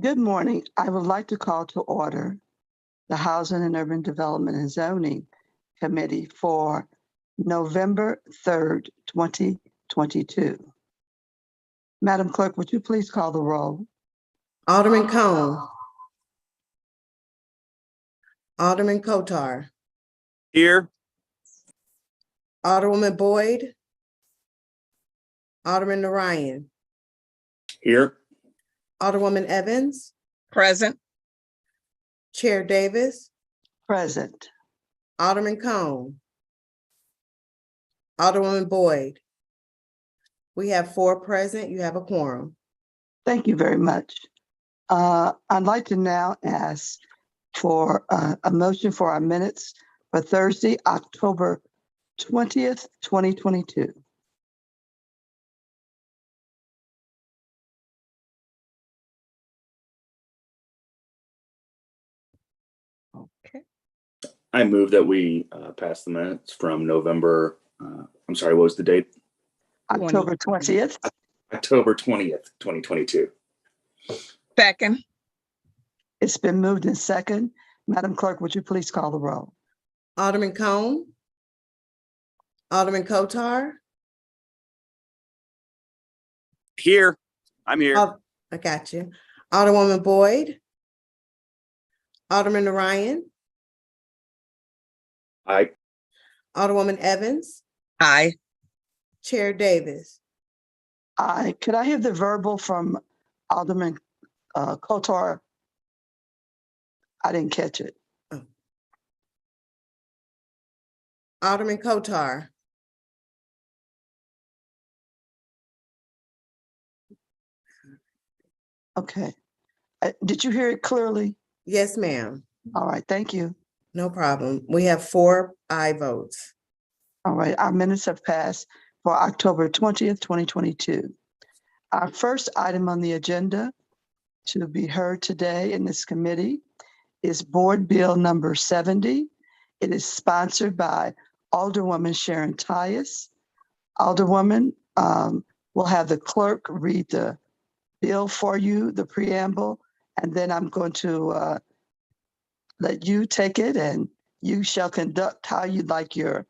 Good morning. I would like to call to order the Housing and Urban Development and Zoning Committee for November 3rd, 2022. Madam Clerk, would you please call the roll? Alderman Cone. Alderman Kotar. Here. Alderwoman Boyd. Alderman Narayan. Here. Alderwoman Evans. Present. Chair Davis. Present. Alderman Cone. Alderwoman Boyd. We have 4 present. You have a quorum. Thank you very much. I'd like to now ask for a motion for our minutes for Thursday, October 20th, 2022. Okay. I move that we pass the minutes from November. I'm sorry, what was the date? October 20th. October 20th, 2022. Second. It's been moved in second. Madam Clerk, would you please call the roll? Alderman Cone. Alderman Kotar. Here. I'm here. I got you. Alderwoman Boyd. Alderman Narayan. Aye. Alderwoman Evans. Aye. Chair Davis. Aye. Could I have the verbal from Alderman Kotar? I didn't catch it. Alderman Kotar. Okay. Did you hear it clearly? Yes, ma'am. All right. Thank you. No problem. We have 4 aye votes. All right. Our minutes have passed for October 20th, 2022. Our first item on the agenda to be heard today in this committee is Board Bill number 70. It is sponsored by Alderwoman Sharon Tyus. Alderwoman will have the clerk read the bill for you, the preamble, and then I'm going to let you take it and you shall conduct how you'd like your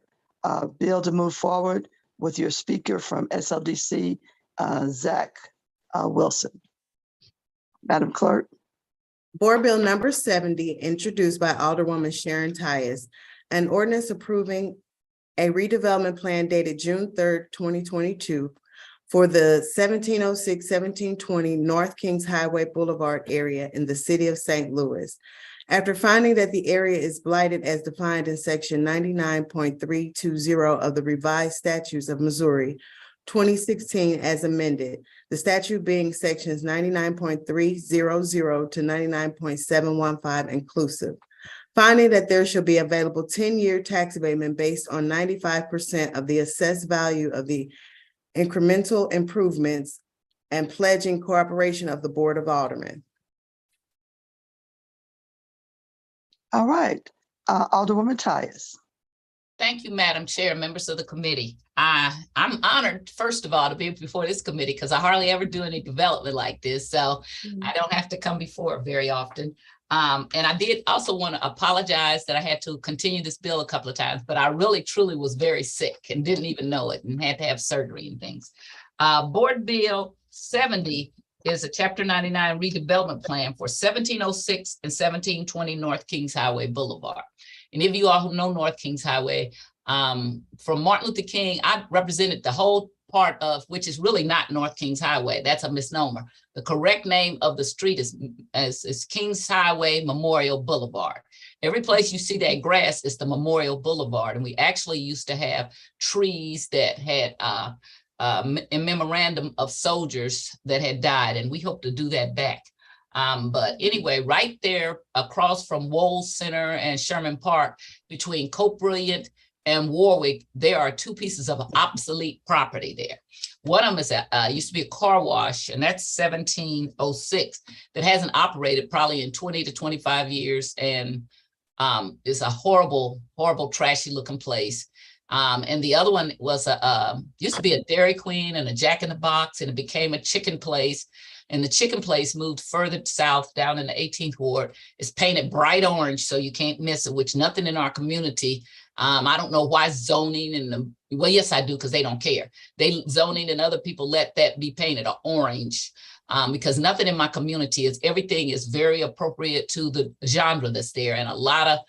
bill to move forward with your speaker from SLDC, Zach Wilson. Madam Clerk. Board Bill number 70, introduced by Alderwoman Sharon Tyus, an ordinance approving a redevelopment plan dated June 3rd, 2022 for the 1706-1720 North Kings Highway Boulevard area in the city of St. Louis. After finding that the area is blighted as defined in section 99.320 of the revised statutes of Missouri, 2016 as amended, the statute being sections 99.300 to 99.715 inclusive. Finding that there shall be available 10-year tax abatement based on 95% of the assessed value of the incremental improvements and pledging cooperation of the Board of Aldermen. All right. Alderwoman Tyus. Thank you, Madam Chair, members of the committee. I'm honored, first of all, to be before this committee because I hardly ever do any development like this. So I don't have to come before very often. And I did also want to apologize that I had to continue this bill a couple of times, but I really, truly was very sick and didn't even know it and had to have surgery and things. Board Bill 70 is a Chapter 99 redevelopment plan for 1706 and 1720 North Kings Highway Boulevard. Any of you all who know North Kings Highway, from Martin Luther King, I represented the whole part of, which is really not North Kings Highway. That's a misnomer. The correct name of the street is Kings Highway Memorial Boulevard. Every place you see that grass is the Memorial Boulevard. And we actually used to have trees that had in memorandum of soldiers that had died. And we hope to do that back. But anyway, right there across from Wohl Center and Sherman Park, between Cope Brilliant and Warwick, there are 2 pieces of obsolete property there. One of them is used to be a car wash, and that's 1706, that hasn't operated probably in 20 to 25 years, and it's a horrible, horrible, trashy looking place. And the other one was used to be a Dairy Queen and a Jack in the Box, and it became a chicken place. And the chicken place moved further south down in the 18th ward. It's painted bright orange, so you can't miss it, which nothing in our community. I don't know why zoning and well, yes, I do, because they don't care. Zoning and other people let that be painted orange. Because nothing in my community everything is very appropriate to the genre that's there, and a lot of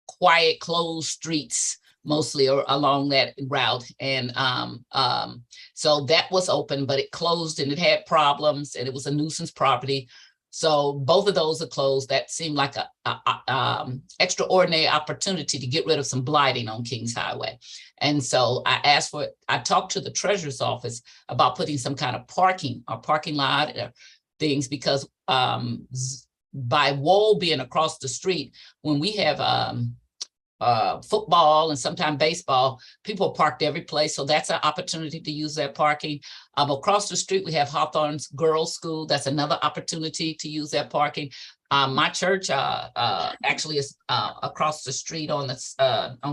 quiet, closed streets, mostly along that route. And so that was open, but it closed and it had problems and it was a nuisance property. So both of those are closed. That seemed like a extraordinary opportunity to get rid of some blighting on Kings Highway. And so I talked to the treasurer's office about putting some kind of parking lot or things, because by Wohl being across the street, when we have football and sometimes baseball, people parked every place. So that's an opportunity to use that parking. Across the street, we have Hawthorne's Girls School. That's another opportunity to use that parking. My church actually is across the street on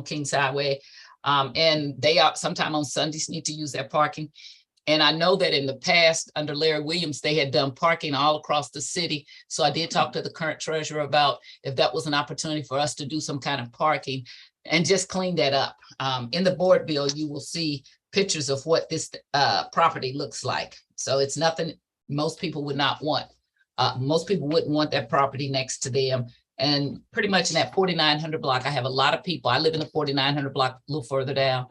Kings Highway. And they are sometime on Sundays need to use that parking. And I know that in the past, under Larry Williams, they had done parking all across the city. So I did talk to the current treasurer about if that was an opportunity for us to do some kind of parking and just clean that up. In the board bill, you will see pictures of what this property looks like. So it's nothing most people would not want. Most people wouldn't want that property next to them. And pretty much in that 4900 block, I have a lot of people. I live in the 4900 block a little further down.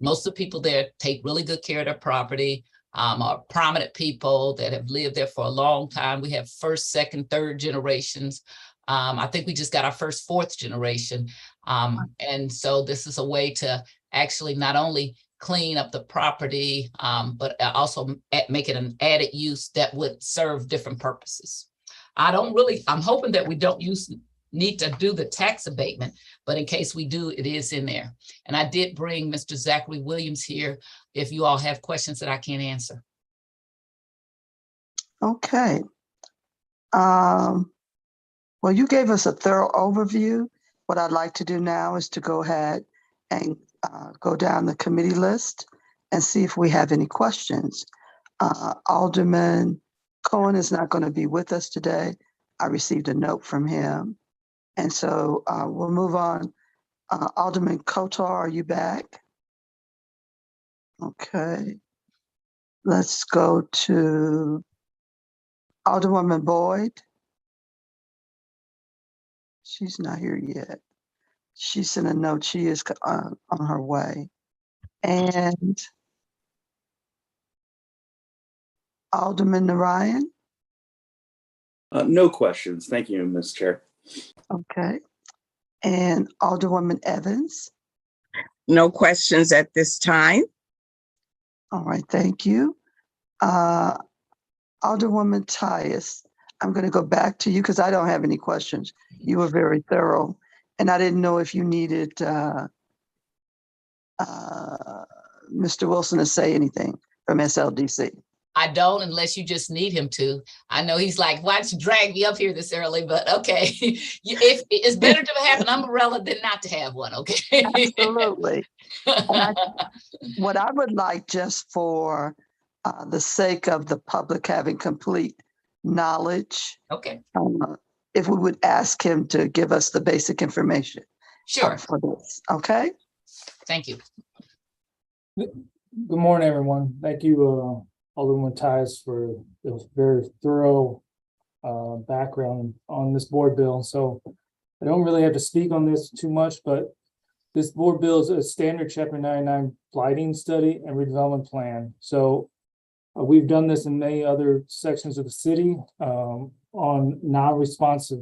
Most of the people there take really good care of their property, are prominent people that have lived there for a long time. We have first, second, third generations. I think we just got our first fourth generation. And so this is a way to actually not only clean up the property, but also make it an added use that would serve different purposes. I'm hoping that we don't need to do the tax abatement, but in case we do, it is in there. And I did bring Mr. Zachary Williams here if you all have questions that I can't answer. Okay. Well, you gave us a thorough overview. What I'd like to do now is to go ahead and go down the committee list and see if we have any questions. Alderman Cohen is not going to be with us today. I received a note from him. And so we'll move on. Alderman Kotar, are you back? Okay. Let's go to Alderwoman Boyd. She's not here yet. She sent a note. She is on her way. And Alderman Narayan. No questions. Thank you, Ms. Chair. Okay. And Alderwoman Evans. No questions at this time. All right, thank you. Alderwoman Tyus, I'm going to go back to you because I don't have any questions. You were very thorough, and I didn't know if you needed Mr. Wilson to say anything from SLDC. I don't, unless you just need him to. I know he's like, why'd you drag me up here this early? But okay, if it's better to have an umbrella than not to have one, okay? Absolutely. What I would like, just for the sake of the public having complete knowledge, Okay, if we would ask him to give us the basic information sure. for this, okay? Thank you. Good morning, everyone. Thank you, Alderman Tyus, for the very thorough background on this board bill. So I don't really have to speak on this too much, but this board bill is a standard Chapter 99 blighting study and redevelopment plan. So we've done this in many other sections of the city on non-responsive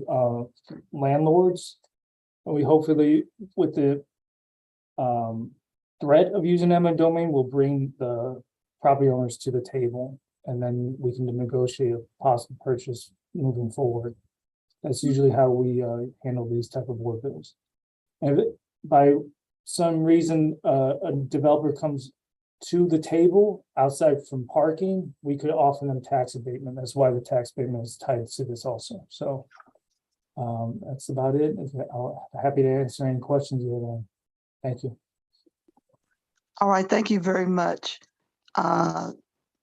landlords. And we hopefully, with the threat of using eminent domain, will bring the property owners to the table, and then we can negotiate a possible purchase moving forward. That's usually how we handle these type of board bills. And if by some reason a developer comes to the table outside from parking, we could offer them tax abatement. That's why the tax abatement is tied to this also. So that's about it. I'm happy to answer any questions you have. Thank you. All right, thank you very much.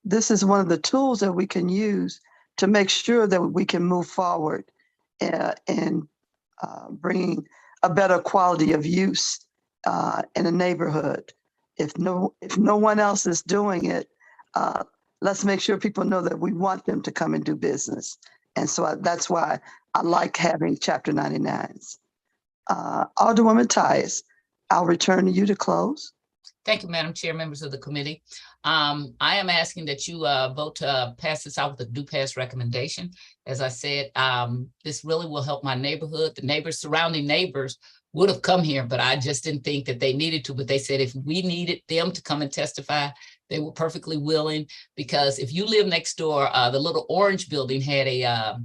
This is one of the tools that we can use to make sure that we can move forward in bringing a better quality of use in a neighborhood. If no one else is doing it, let's make sure people know that we want them to come and do business. And so that's why I like having Chapter 99s. Alderwoman Tyus, I'll return to you to close. Thank you, Madam Chair, members of the committee. I am asking that you vote to pass this out with a do-pass recommendation. As I said, this really will help my neighborhood. The neighbors, surrounding neighbors would have come here, but I just didn't think that they needed to. But they said if we needed them to come and testify, they were perfectly willing, because if you live next door, the little orange building had a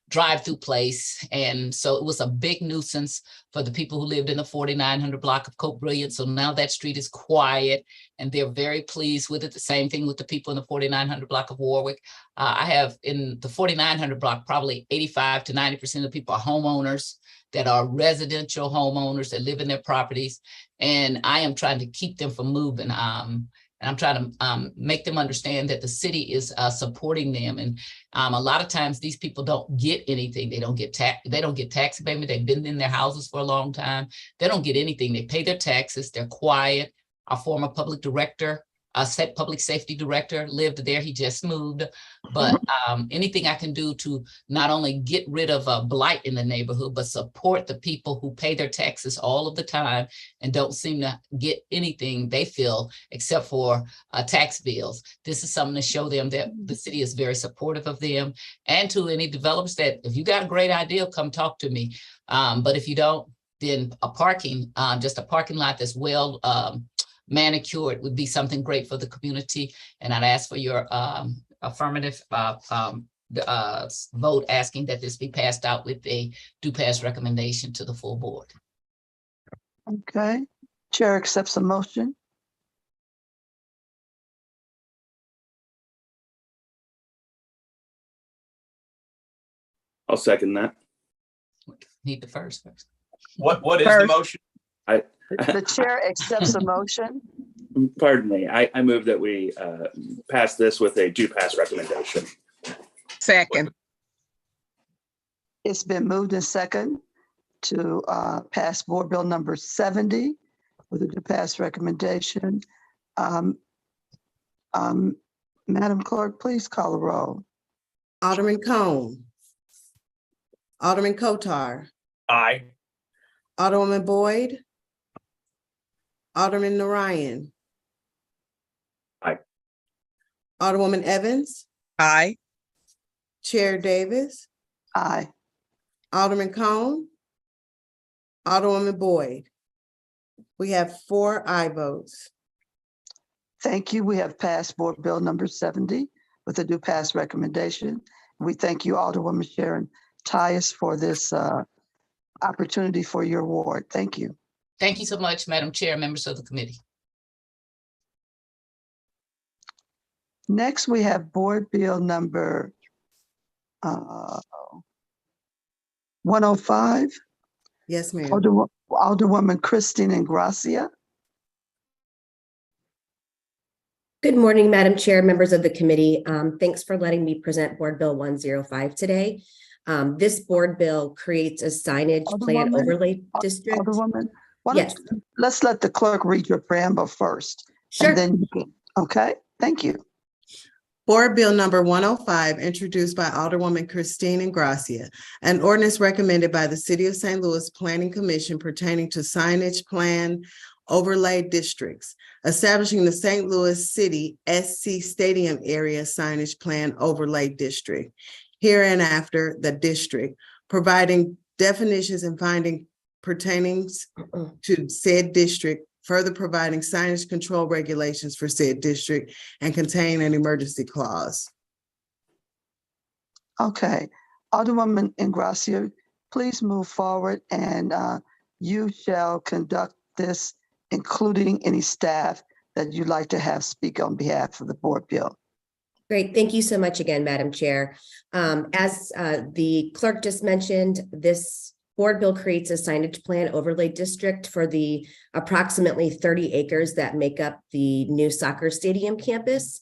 drive-through place. And so it was a big nuisance for the people who lived in the 4900 block of Coke Brilliant. So now that street is quiet and they're very pleased with it. The same thing with the people in the 4900 block of Warwick. I have in the 4900 block, probably 85 to 90% of the people are homeowners that are residential homeowners that live in their properties. And I am trying to keep them from moving. And I'm trying to make them understand that the city is supporting them. And a lot of times these people don't get anything. They don't get tax payment. They've been in their houses for a long time. They don't get anything. They pay their taxes. They're quiet. Our former public director, public safety director lived there. He just moved. But anything I can do to not only get rid of blight in the neighborhood, but support the people who pay their taxes all of the time and don't seem to get anything they feel except for tax bills. This is something to show them that the city is very supportive of them. And to any developers that if you got a great idea, come talk to me. But if you don't, then just a parking lot that's well manicured would be something great for the community. And I'd ask for your affirmative vote asking that this be passed out with a do-pass recommendation to the full board. Okay, Chair accepts a motion. I'll second that. Need the first. What is the First. motion? The chair accepts a motion. Pardon me. I move that we pass this with a do-pass recommendation. Second. It's been moved and second to pass Board Bill number 70 with a do-pass recommendation. Madam Clerk, please call the roll. Alderman Cone. Alderman Kotar. Aye. Alderwoman Boyd. Alderman Narayan. Aye. Alderwoman Evans. Aye. Chair Davis. Aye. Alderman Cone. Alderwoman Boyd. We have 4 aye votes. Thank you. We have passed Board Bill number 70 with a do-pass recommendation. We thank you, Alderwoman Sharon Tyus, for this opportunity for your award. Thank you. Thank you so much, Madam Chair, members of the committee. Next, we have Board Bill number 105. Yes, ma'am. Alderwoman Christine Ingracia. Good morning, Madam Chair, members of the committee. Thanks for letting me present Board Bill 105 today. This board bill creates a signage plan Alderwoman, overlay district. Alderwoman, Yes. let's let the clerk read your preamble first. Sure. And then you can, okay? Thank you. Board Bill number 105, introduced by Alderwoman Christine Ingracia, an ordinance recommended by the City of St. Louis Planning Commission pertaining to signage plan overlay districts, establishing the St. Louis City SC Stadium Area Signage Plan Overlay District, hereinafter the district, providing definitions and finding pertaining to said district, further providing signage control regulations for said district, and contain an emergency clause. Okay. Alderwoman Ingracia, please move forward and you shall conduct this, including any staff that you'd like to have speak on behalf of the board bill. Great. Thank you so much again, Madam Chair. As the clerk just mentioned, this board bill creates a signage plan overlay district for the approximately 30 acres that make up the new soccer stadium campus.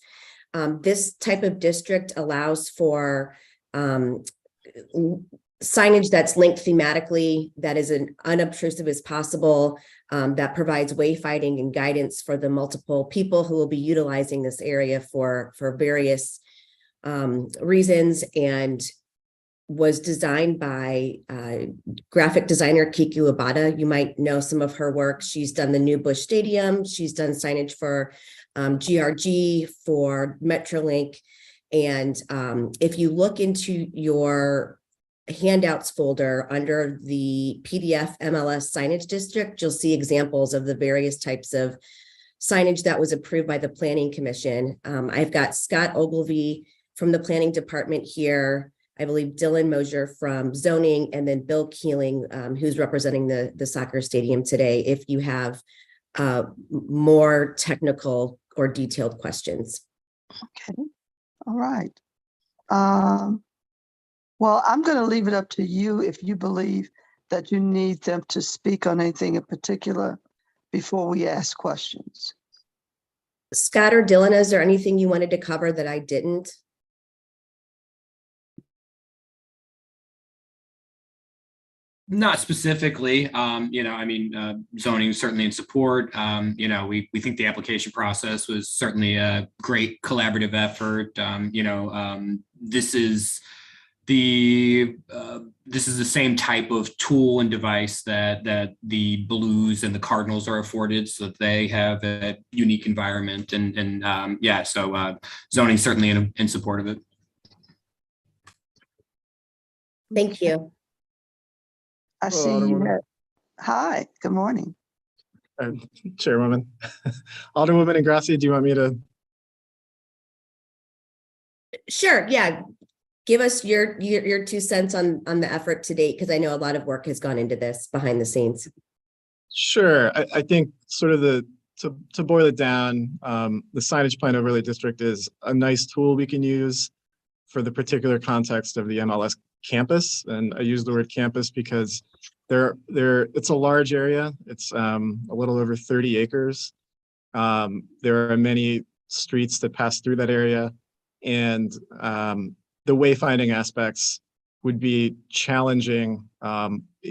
This type of district allows for um, signage that's linked thematically, that is as unobtrusive as possible, that provides wayfinding and guidance for the multiple people who will be utilizing this area for various reasons, and was designed by graphic designer Kiki Abada. You might know some of her work. She's done the New Bush Stadium. She's done signage for GRG, for Metrolink. And if you look into your handouts folder under the PDF MLS signage district, you'll see examples of the various types of signage that was approved by the Planning Commission. I've got Scott Ogilvy from the Planning Department here, I believe Dylan Mosier from zoning, and then Bill Keeling, who's representing the soccer stadium today, if you have more technical or detailed questions. Okay, all right. Well, I'm going to leave it up to you if you believe that you need them to speak on anything in particular before we ask questions. Scott or Dylan, is there anything you wanted to cover that I didn't? Not specifically, zoning certainly in support. We think the application process was certainly a great collaborative effort. This is the same type of tool and device that the Blues and the Cardinals are afforded, so that they have a unique environment. So zoning certainly in support of it. Thank you. I Hello, see you Alderwoman. had, hi, good morning. Chairwoman. Alderwoman Ingrassi, do you want me to? Sure, yeah. Give us your 2 cents on the effort to date, because I know a lot of work has gone into this behind the scenes. Sure. I think sort of to boil it down, the signage plan overlay district is a nice tool we can use for the particular context of the MLS campus. And I use the word campus because it's a large area. It's a little over 30 acres. There are many streets that pass through that area, and the wayfinding aspects would be challenging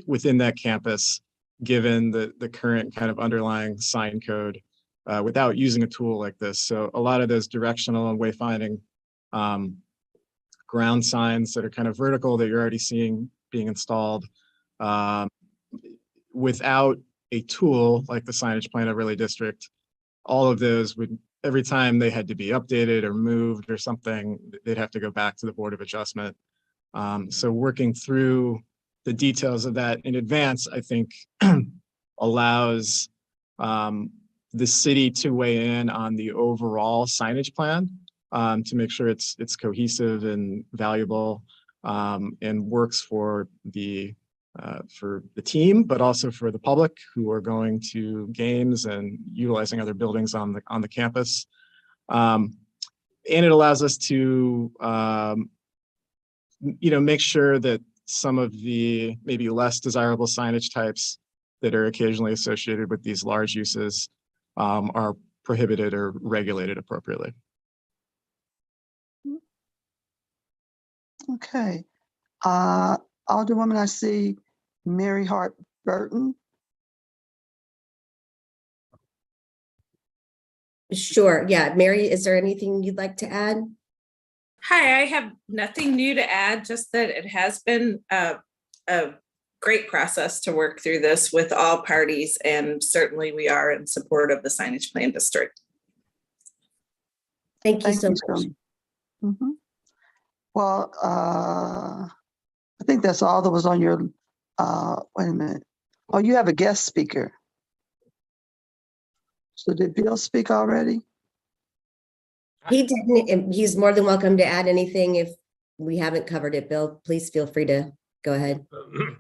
within that campus, given the current kind of underlying sign code without using a tool like this. So a lot of those directional and wayfinding ground signs that are kind of vertical that you're already seeing being installed, without a tool like the signage plan overlay district, all of those would, every time they had to be updated or moved or something, they'd have to go back to the Board of Adjustment. So working through the details of that in advance, I think allows the city to weigh in on the overall signage plan to make sure it's cohesive and valuable and works for the team, but also for the public who are going to games and utilizing other buildings on the campus. And it allows us to make sure that some of the maybe less desirable signage types that are occasionally associated with these large uses are prohibited or regulated appropriately. Okay. Alderwoman, I see Mary Hart Burton. Sure, yeah. Mary, is there anything you'd like to add? Hi, I have nothing new to add, just that it has been a great process to work through this with all parties, and certainly we are in support of the signage plan district. Thank you Thank so you much. so much. Well, I think that's all that was on your, wait a minute. Oh, you have a guest speaker. So did Bill speak already? He didn't, and he's more than welcome to add anything if we haven't covered it. Bill, please feel free to go ahead.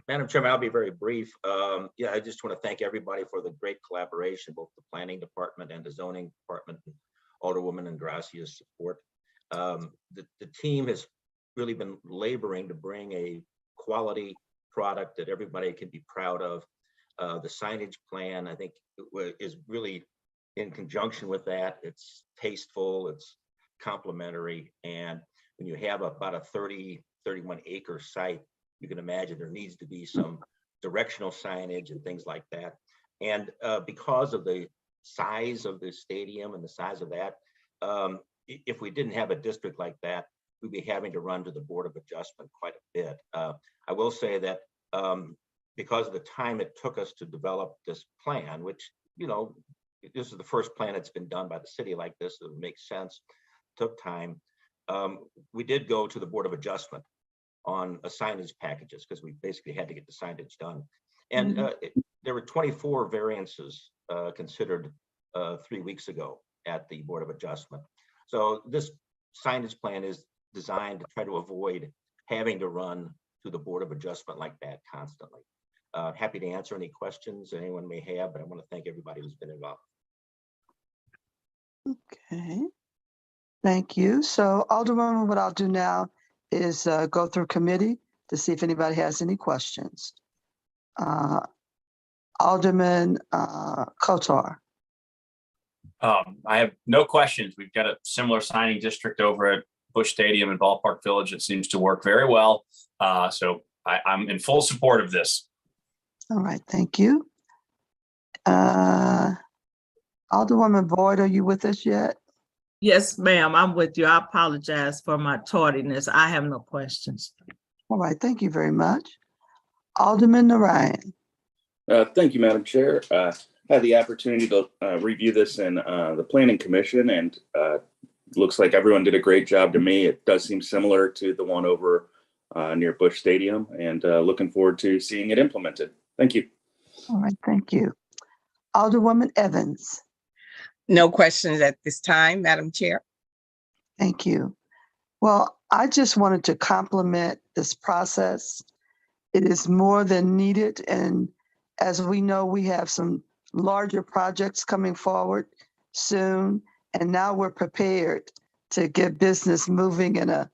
Madam Chairman, I'll be very brief. I just want to thank everybody for the great collaboration, both the planning department and the zoning department, and Alderwoman Ingrassia's support. The team has really been laboring to bring a quality product that everybody can be proud of. The signage plan, I think, is really in conjunction with that. It's tasteful, it's complementary, and when you have about a 30 31-acre site, you can imagine there needs to be some directional signage and things like that. And because of the size of the stadium and the size of that, if we didn't have a district like that, we'd be having to run to the Board of Adjustment quite a bit. I will say that because of the time it took us to develop this plan, which, you know, this is the first plan that's been done by the city like this, so it makes sense, took time. We did go to the Board of Adjustment on signage packages because we basically had to get the signage done. And there were 24 variances considered 3 weeks ago at the Board of Adjustment. So this signage plan is designed to try to avoid having to run to the Board of Adjustment like that constantly. Happy to answer any questions anyone may have, but I want to thank everybody who's been involved. Okay, thank you. So Alderwoman, what I'll do now is go through committee to see if anybody has any questions. Alderman Kotar. I have no questions. We've got a similar signing district over at Busch Stadium and Ballpark Village. It seems to work very well. So I'm in full support of this. All right, thank you. Alderwoman Boyd, are you with us yet? Yes, ma'am, I'm with you. I apologize for my tardiness. I have no questions. All right, thank you very much. Alderman Narayan. Thank you, Madam Chair. Had the opportunity to review this in the Planning Commission, and looks like everyone did a great job to me. It does seem similar to the one over near Busch Stadium, and looking forward to seeing it implemented. Thank you. All right, thank you. Alderwoman Evans. No questions at this time, Madam Chair. Thank you. Well, I just wanted to compliment this process. It is more than needed. And as we know, we have some larger projects coming forward soon. And now we're prepared to get business moving in a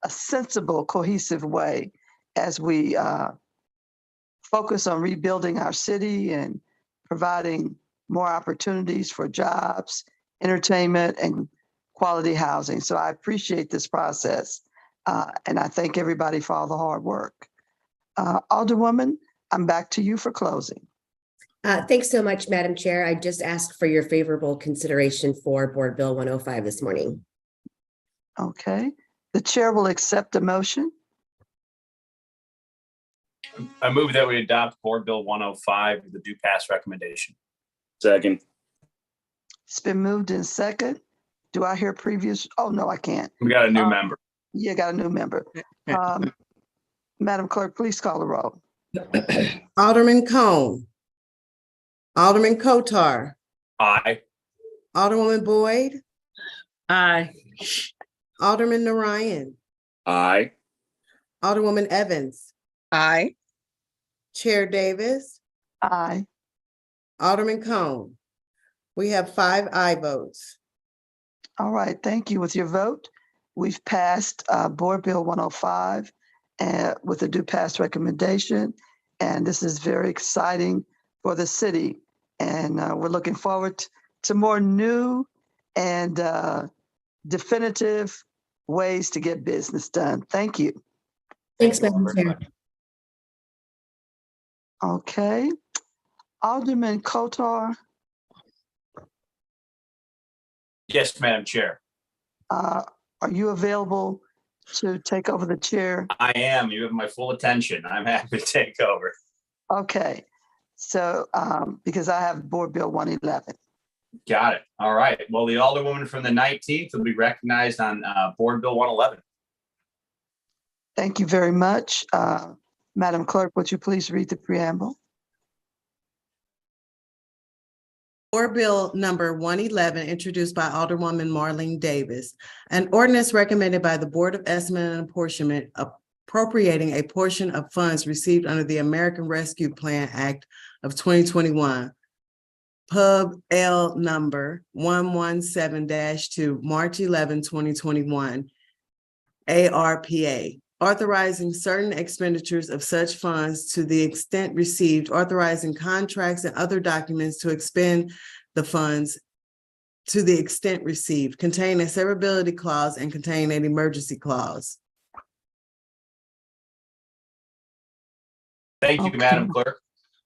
sensible, cohesive way as we focus on rebuilding our city and providing more opportunities for jobs, entertainment, and quality housing. So I appreciate this process. And I thank everybody for all the hard work. Alderwoman, I'm back to you for closing. Thanks so much, Madam Chair. I just asked for your favorable consideration for Board Bill 105 this morning. Okay, the chair will accept a motion. I move that we adopt Board Bill 105 with the due pass recommendation. Second. It's been moved in second. Do I hear previous? Oh, no, I can't. We got a new member. Yeah, got a new member. Madam Clerk, please call the roll. Alderman Cone. Alderman Kotar. Aye. Alderwoman Boyd. Aye. Alderman Narayan. Aye. Alderwoman Evans. Aye. Chair Davis. Aye. Alderman Cone. We have 5 aye votes. All right, thank you. With your vote, we've passed Board Bill 105 with a due pass recommendation. And this is very exciting for the city. And we're looking forward to more new and definitive ways to get business done. Thank you. Thanks, Madam Chair. Okay. Alderman Kotar, Yes, Madam Chair. are you available to take over the chair? I am. You have my full attention. I'm happy to take over. Okay. So, because I have Board Bill 111. Got it. All right. Well, the Alderwoman from the 19th will be recognized on Board Bill 111. Thank you very much. Madam Clerk, would you please read the preamble? Board Bill number 111, introduced by Alderwoman Marlene Davis. An ordinance recommended by the Board of Estimate and Apportionment appropriating a portion of funds received under the American Rescue Plan Act of 2021. Pub L number 117-2, March 11, 2021. ARPA, authorizing certain expenditures of such funds to the extent received, authorizing contracts and other documents to expend the funds to the extent received, contain a severability clause and contain an emergency clause. Thank you, Okay. Madam Clerk.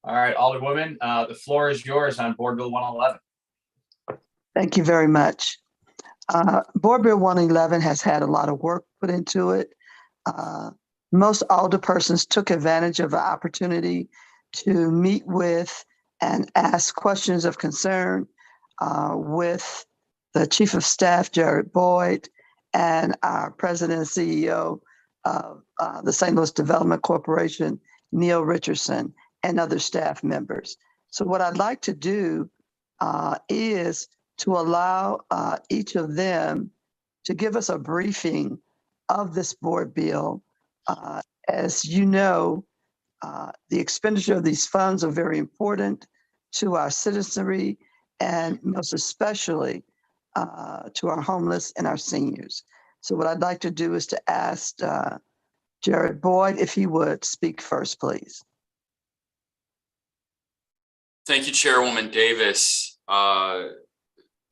All right, Alderwoman, the floor is yours on Board Bill 111. Thank you very much. Board Bill 111 has had a lot of work put into it. Most alderpersons took advantage of the opportunity to meet with and ask questions of concern with the Chief of Staff, Jared Boyd, and our President and CEO of the St. Louis Development Corporation, Neil Richardson, and other staff members. So what I'd like to do is to allow each of them to give us a briefing of this board bill. As you know, the expenditure of these funds are very important to our citizenry and most especially to our homeless and our seniors. So what I'd like to do is to ask Jared Boyd if he would speak first, please. Thank you, Chairwoman Davis.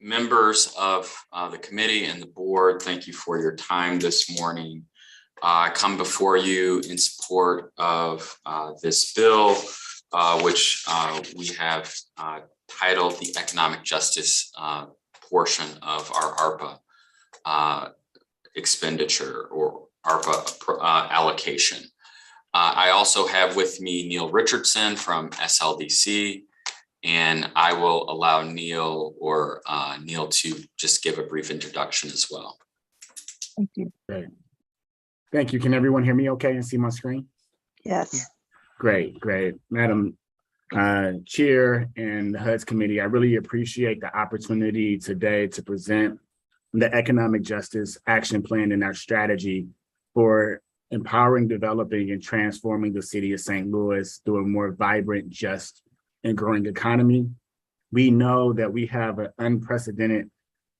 Members of the committee and the board, thank you for your time this morning. I come before you in support of this bill, which we have titled the Economic Justice portion of our ARPA expenditure or ARPA allocation. I also have with me Neil Richardson from SLDC, and I will allow Neil to just give a brief introduction as well. Thank you. Great. Thank you. Can everyone hear me okay and see my screen? Yes. Great, great. Madam Chair and the HUD's committee, I really appreciate the opportunity today to present the Economic Justice Action Plan and our strategy for empowering, developing, and transforming the city of St. Louis through a more vibrant, just, and growing economy. We know that we have an unprecedented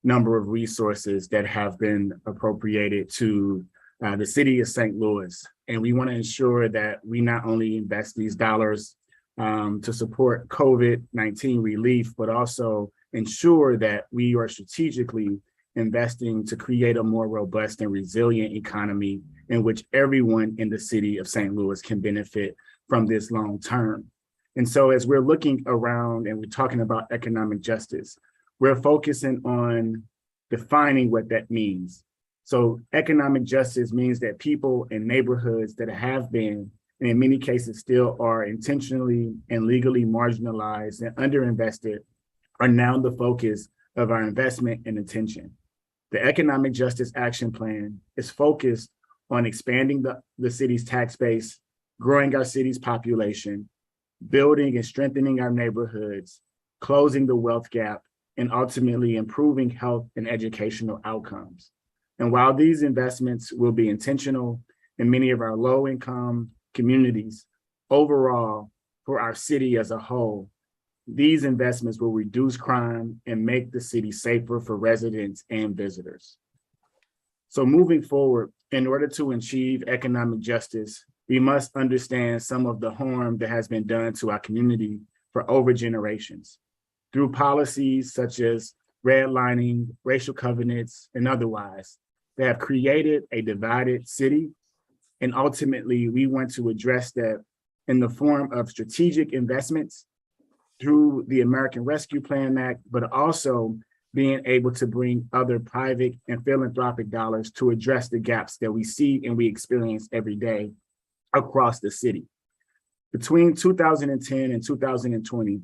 number of resources that have been appropriated to the city of St. Louis. And we want to ensure that we not only invest these dollars to support COVID-19 relief, but also ensure that we are strategically investing to create a more robust and resilient economy in which everyone in the city of St. Louis can benefit from this long term. And so as we're looking around and we're talking about economic justice, we're focusing on defining what that means. So economic justice means that people in neighborhoods that have been, and in many cases still are, intentionally and legally marginalized and underinvested are now the focus of our investment and attention. The Economic Justice Action Plan is focused on expanding the city's tax base, growing our city's population, building and strengthening our neighborhoods, closing the wealth gap, and ultimately improving health and educational outcomes. And while these investments will be intentional in many of our low-income communities, overall, for our city as a whole, these investments will reduce crime and make the city safer for residents and visitors. So moving forward, in order to achieve economic justice, we must understand some of the harm that has been done to our community for over generations through policies such as redlining, racial covenants, and otherwise. They have created a divided city. And ultimately, we want to address that in the form of strategic investments through the American Rescue Plan Act, but also being able to bring other private and philanthropic dollars to address the gaps that we see and we experience every day across the city. Between 2010 and 2020,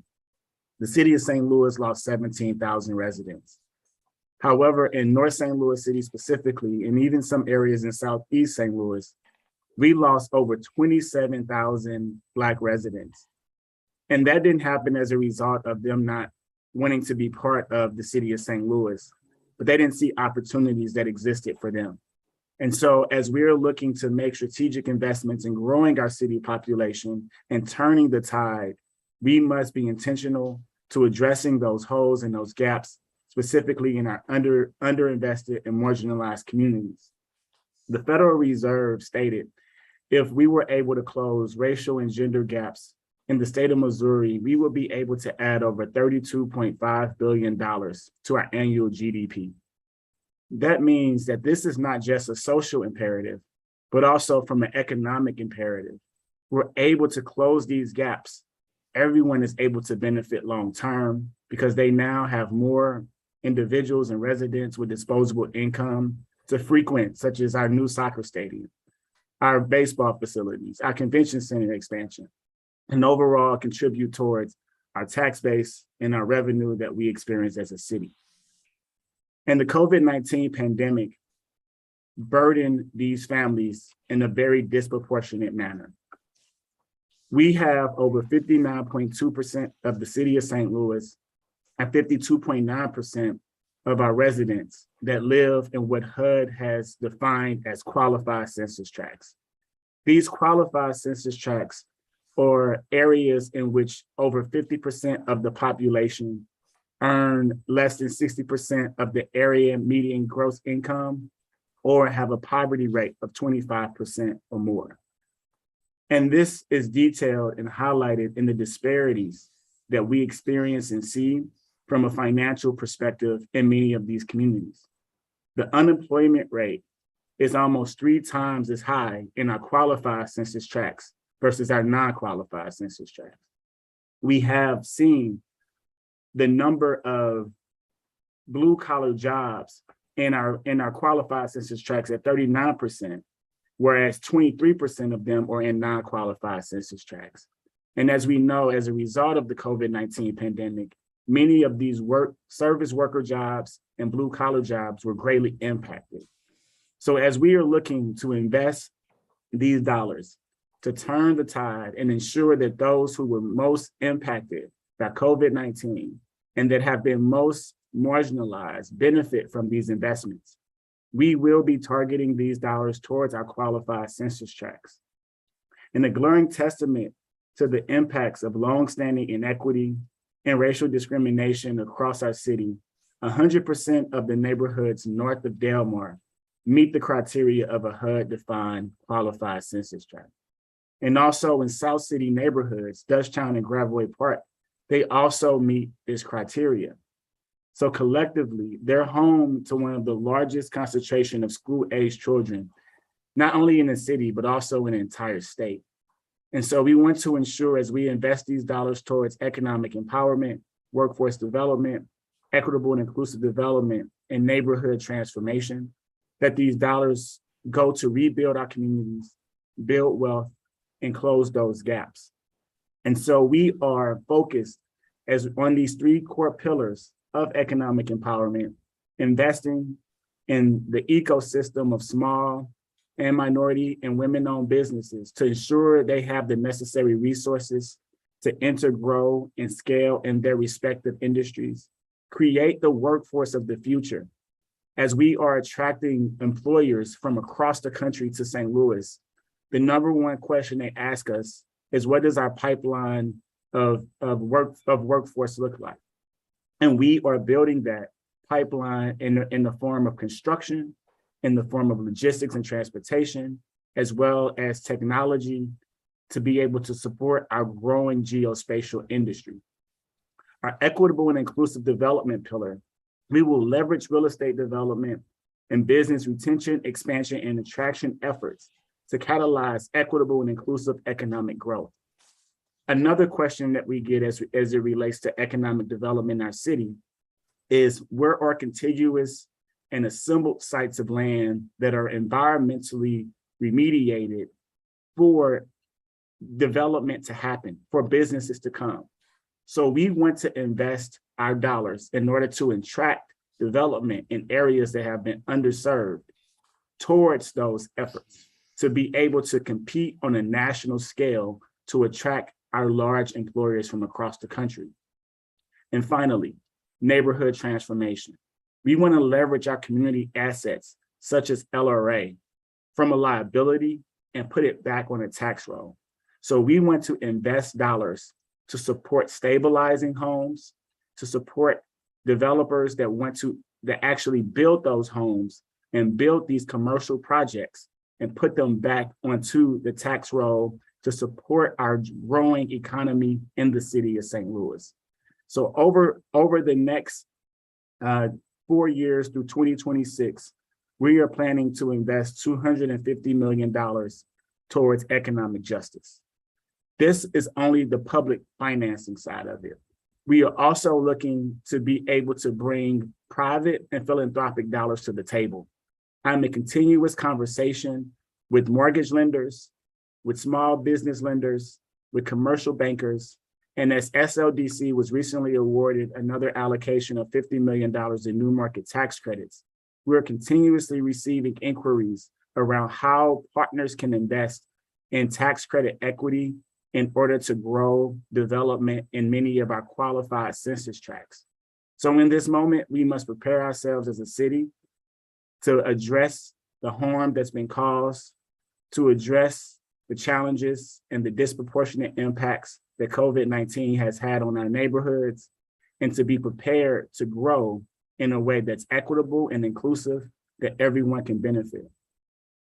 the city of St. Louis lost 17,000 residents. However, in North St. Louis City specifically, and even some areas in Southeast St. Louis, we lost over 27,000 Black residents. And that didn't happen as a result of them not wanting to be part of the city of St. Louis, but they didn't see opportunities that existed for them. And so as we're looking to make strategic investments in growing our city population and turning the tide, we must be intentional to addressing those holes and those gaps, specifically in our underinvested and marginalized communities. The Federal Reserve stated, if we were able to close racial and gender gaps in the state of Missouri, we will be able to add over $32.5 billion to our annual GDP. That means that this is not just a social imperative, but also from an economic imperative. we're able to close these gaps, everyone is able to benefit long-term because they now have more individuals and residents with disposable income to frequent, such as our new soccer stadium, our baseball facilities, our convention center expansion, and overall contribute towards our tax base and our revenue that we experience as a city. And the COVID-19 pandemic burdened these families in a very disproportionate manner. We have over 59.2% of the city of St. Louis and 52.9% of our residents that live in what HUD has defined as qualified census tracts. These qualified census tracts are areas in which over 50% of the population earn less than 60% of the area median gross income or have a poverty rate of 25% or more. And this is detailed and highlighted in the disparities that we experience and see from a financial perspective in many of these communities. The unemployment rate is almost 3 times as high in our qualified census tracts versus our non-qualified census tracts. We have seen the number of blue collar jobs in our qualified census tracts at 39%, whereas 23% of them are in non-qualified census tracts. And as we know, as a result of the COVID-19 pandemic, many of these service worker jobs and blue collar jobs were greatly impacted. So as we are looking to invest these dollars to turn the tide and ensure that those who were most impacted by COVID-19 and that have been most marginalized benefit from these investments, we will be targeting these dollars towards our qualified census tracts. In a glaring testament to the impacts of longstanding inequity and racial discrimination across our city, 100% of the neighborhoods north of Delmar meet the criteria of a HUD-defined qualified census tract. And also in South City neighborhoods, Dutchtown and Gravois Park, they also meet this criteria. So collectively, they're home to one of the largest concentration of school-aged children, not only in the city, but also in the entire state. And so we want to ensure as we invest these dollars towards economic empowerment, workforce development, equitable and inclusive development, and neighborhood transformation, that these dollars go to rebuild our communities, build wealth, and close those gaps. And so we are focused on these 3 core pillars of economic empowerment, investing in the ecosystem of small and minority and women-owned businesses to ensure they have the necessary resources to enter, grow, and scale in their respective industries, create the workforce of the future. As we are attracting employers from across the country to St. Louis, the number one question they ask us is, what does our pipeline of workforce look like? And we are building that pipeline in the form of construction, in the form of logistics and transportation, as well as technology to be able to support our growing geospatial industry. Our equitable and inclusive development pillar, we will leverage real estate development and business retention, expansion, and attraction efforts to catalyze equitable and inclusive economic growth. Another question that we get as it relates to economic development in our city is, where are contiguous and assembled sites of land that are environmentally remediated for development to happen, for businesses to come? So we want to invest our dollars in order to attract development in areas that have been underserved towards those efforts, to be able to compete on a national scale to attract our large employers from across the country. And finally, neighborhood transformation. We want to leverage our community assets, such as LRA, from a liability and put it back on a tax roll. So we want to invest dollars to support stabilizing homes, to support developers that actually build those homes and build these commercial projects and put them back onto the tax roll to support our growing economy in the city of St. Louis. So over the next 4 years through 2026, we are planning to invest $250 million towards economic justice. This is only the public financing side of it. We are also looking to be able to bring private and philanthropic dollars to the table. I'm in continuous conversation with mortgage lenders, with small business lenders, with commercial bankers. And as SLDC was recently awarded another allocation of $50 million in new market tax credits, we're continuously receiving inquiries around how partners can invest in tax credit equity in order to grow development in many of our qualified census tracts. So in this moment, we must prepare ourselves as a city to address the harm that's been caused, to address the challenges and the disproportionate impacts that COVID-19 has had on our neighborhoods, and to be prepared to grow in a way that's equitable and inclusive that everyone can benefit.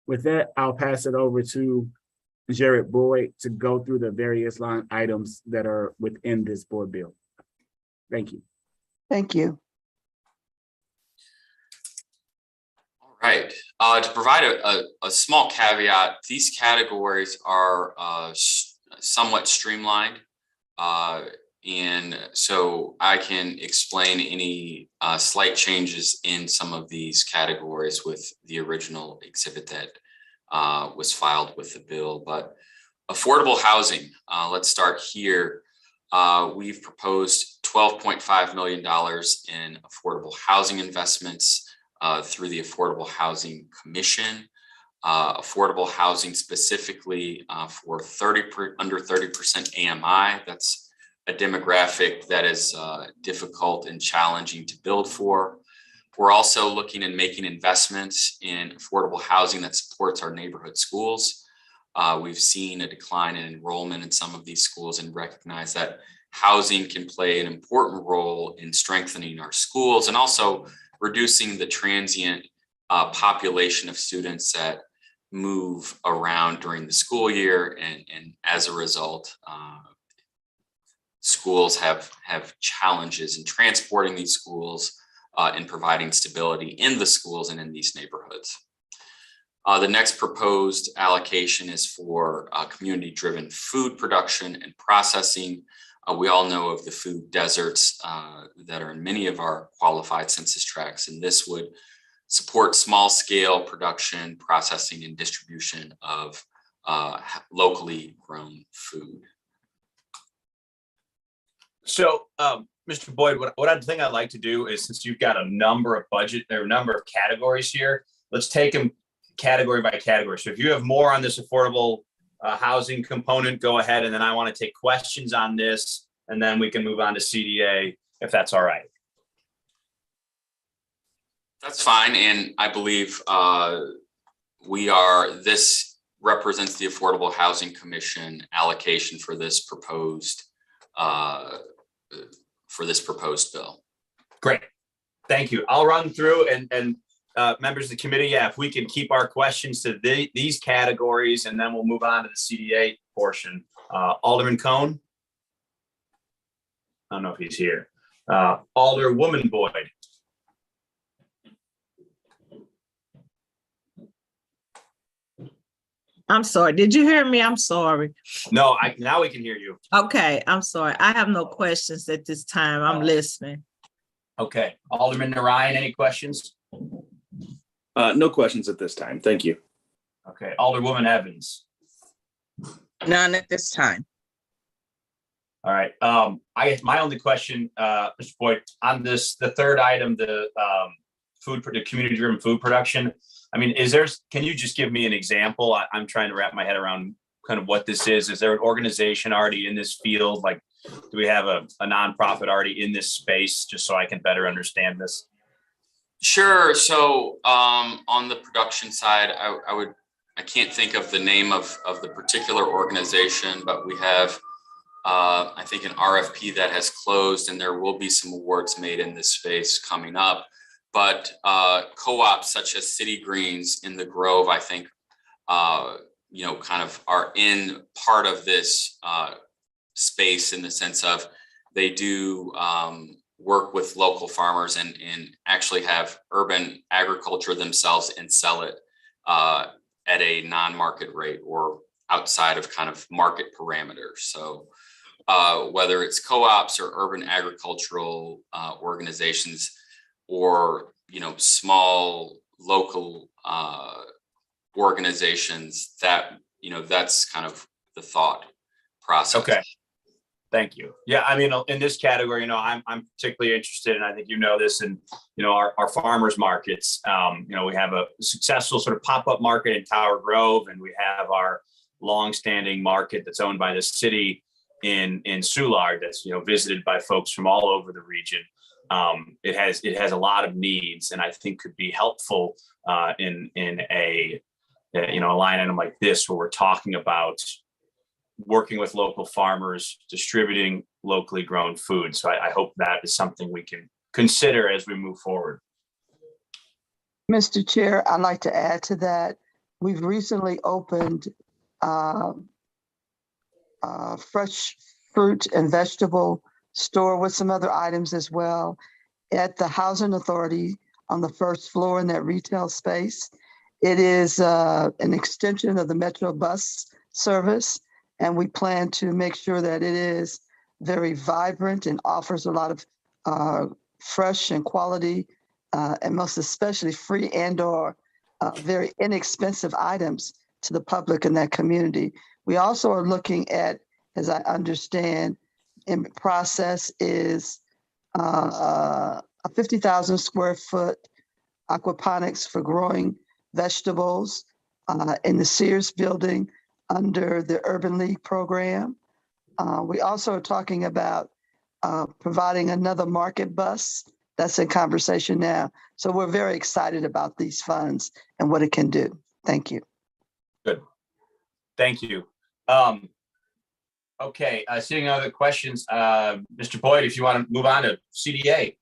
With that, I'll pass it over to Jared Boyd to go through the various line items that are within this board bill. Thank you. Thank you. All right. To provide a small caveat, these categories are somewhat streamlined. And so I can explain any slight changes in some of these categories with the original exhibit that was filed with the bill. But affordable housing, let's start here. We've proposed $12.5 million in affordable housing investments through the Affordable Housing Commission. Affordable housing specifically for under 30% AMI. That's a demographic that is difficult and challenging to build for. We're also looking and making investments in affordable housing that supports our neighborhood schools. We've seen a decline in enrollment in some of these schools and recognize that housing can play an important role in strengthening our schools and also reducing the transient population of students that move around during the school year. And as a result, schools have challenges in transporting these schools and providing stability in the schools and in these neighborhoods. The next proposed allocation is for community-driven food production and processing. We all know of the food deserts that are in many of our qualified census tracts, and this would support small-scale production, processing, and distribution of locally grown food. So, Mr. Boyd, what I think I'd like to do is, since you've got a number of categories here, let's take them category by category. So if you have more on this affordable housing component, go ahead. And then I want to take questions on this, and then we can move on to CDA if that's all right. That's fine. And I believe this represents the Affordable Housing Commission allocation for this proposed bill. Great. Thank you. I'll run through and members of the committee, if we can keep our questions to these categories, and then we'll move on to the CDA portion. Alderman Cone. I don't know if he's here. Alderwoman Boyd. I'm sorry. Did you hear me? I'm sorry. No, now we can hear you. Okay, I'm sorry. I have no questions at this time. I'm listening. Okay. Alderman Narayan, any questions? No questions at this time. Thank you. Okay. Alderwoman Evans. None at this time. All right. My only question, Mr. Boyd, on the third item, the community-driven food production. I mean, can you just give me an example? I'm trying to wrap my head around kind of what this is. Is there an organization already in this field? Like, do we have a nonprofit already in this space, just so I can better understand this? Sure. So on the production side, I can't think of the name of the particular organization, but we have, I think, an RFP that has closed, and there will be some awards made in this space coming up. But co-ops such as City Greens in the Grove, I think, kind of are in part of this space in the sense of they do work with local farmers and actually have urban agriculture themselves and sell it at a non-market rate or outside of kind of market parameters. So whether it's co-ops or urban agricultural organizations, or small local organizations, that that's kind of the thought process. Okay. Thank you. Yeah, I mean, in this category, I'm particularly interested, and I think this, in our farmers markets. We have a successful sort of pop-up market in Tower Grove, and we have our long-standing market that's owned by the city in Soulard, that's visited by folks from all over the region. It has a lot of needs, and I think could be helpful in a line item like this, where we're talking about working with local farmers, distributing locally grown food. So I hope that is something we can consider as we move forward. Mr. Chair, I'd like to add to that. We've recently opened fresh fruit and vegetable store with some other items as well at the Housing Authority on the first floor in that retail space. It is an extension of the Metro bus service, and we plan to make sure that it is very vibrant and offers a lot of fresh and quality and most especially free and/or very inexpensive items to the public in that community. We also are looking at, as I understand, in process is a 50,000 square foot aquaponics for growing vegetables in the Sears building under the Urban League program. We also are talking about providing another market bus. That's in conversation now. So we're very excited about these funds and what it can do. Thank you. Good. Thank you. Okay, seeing other questions, Mr. Boyd, if you want to move on to CDA.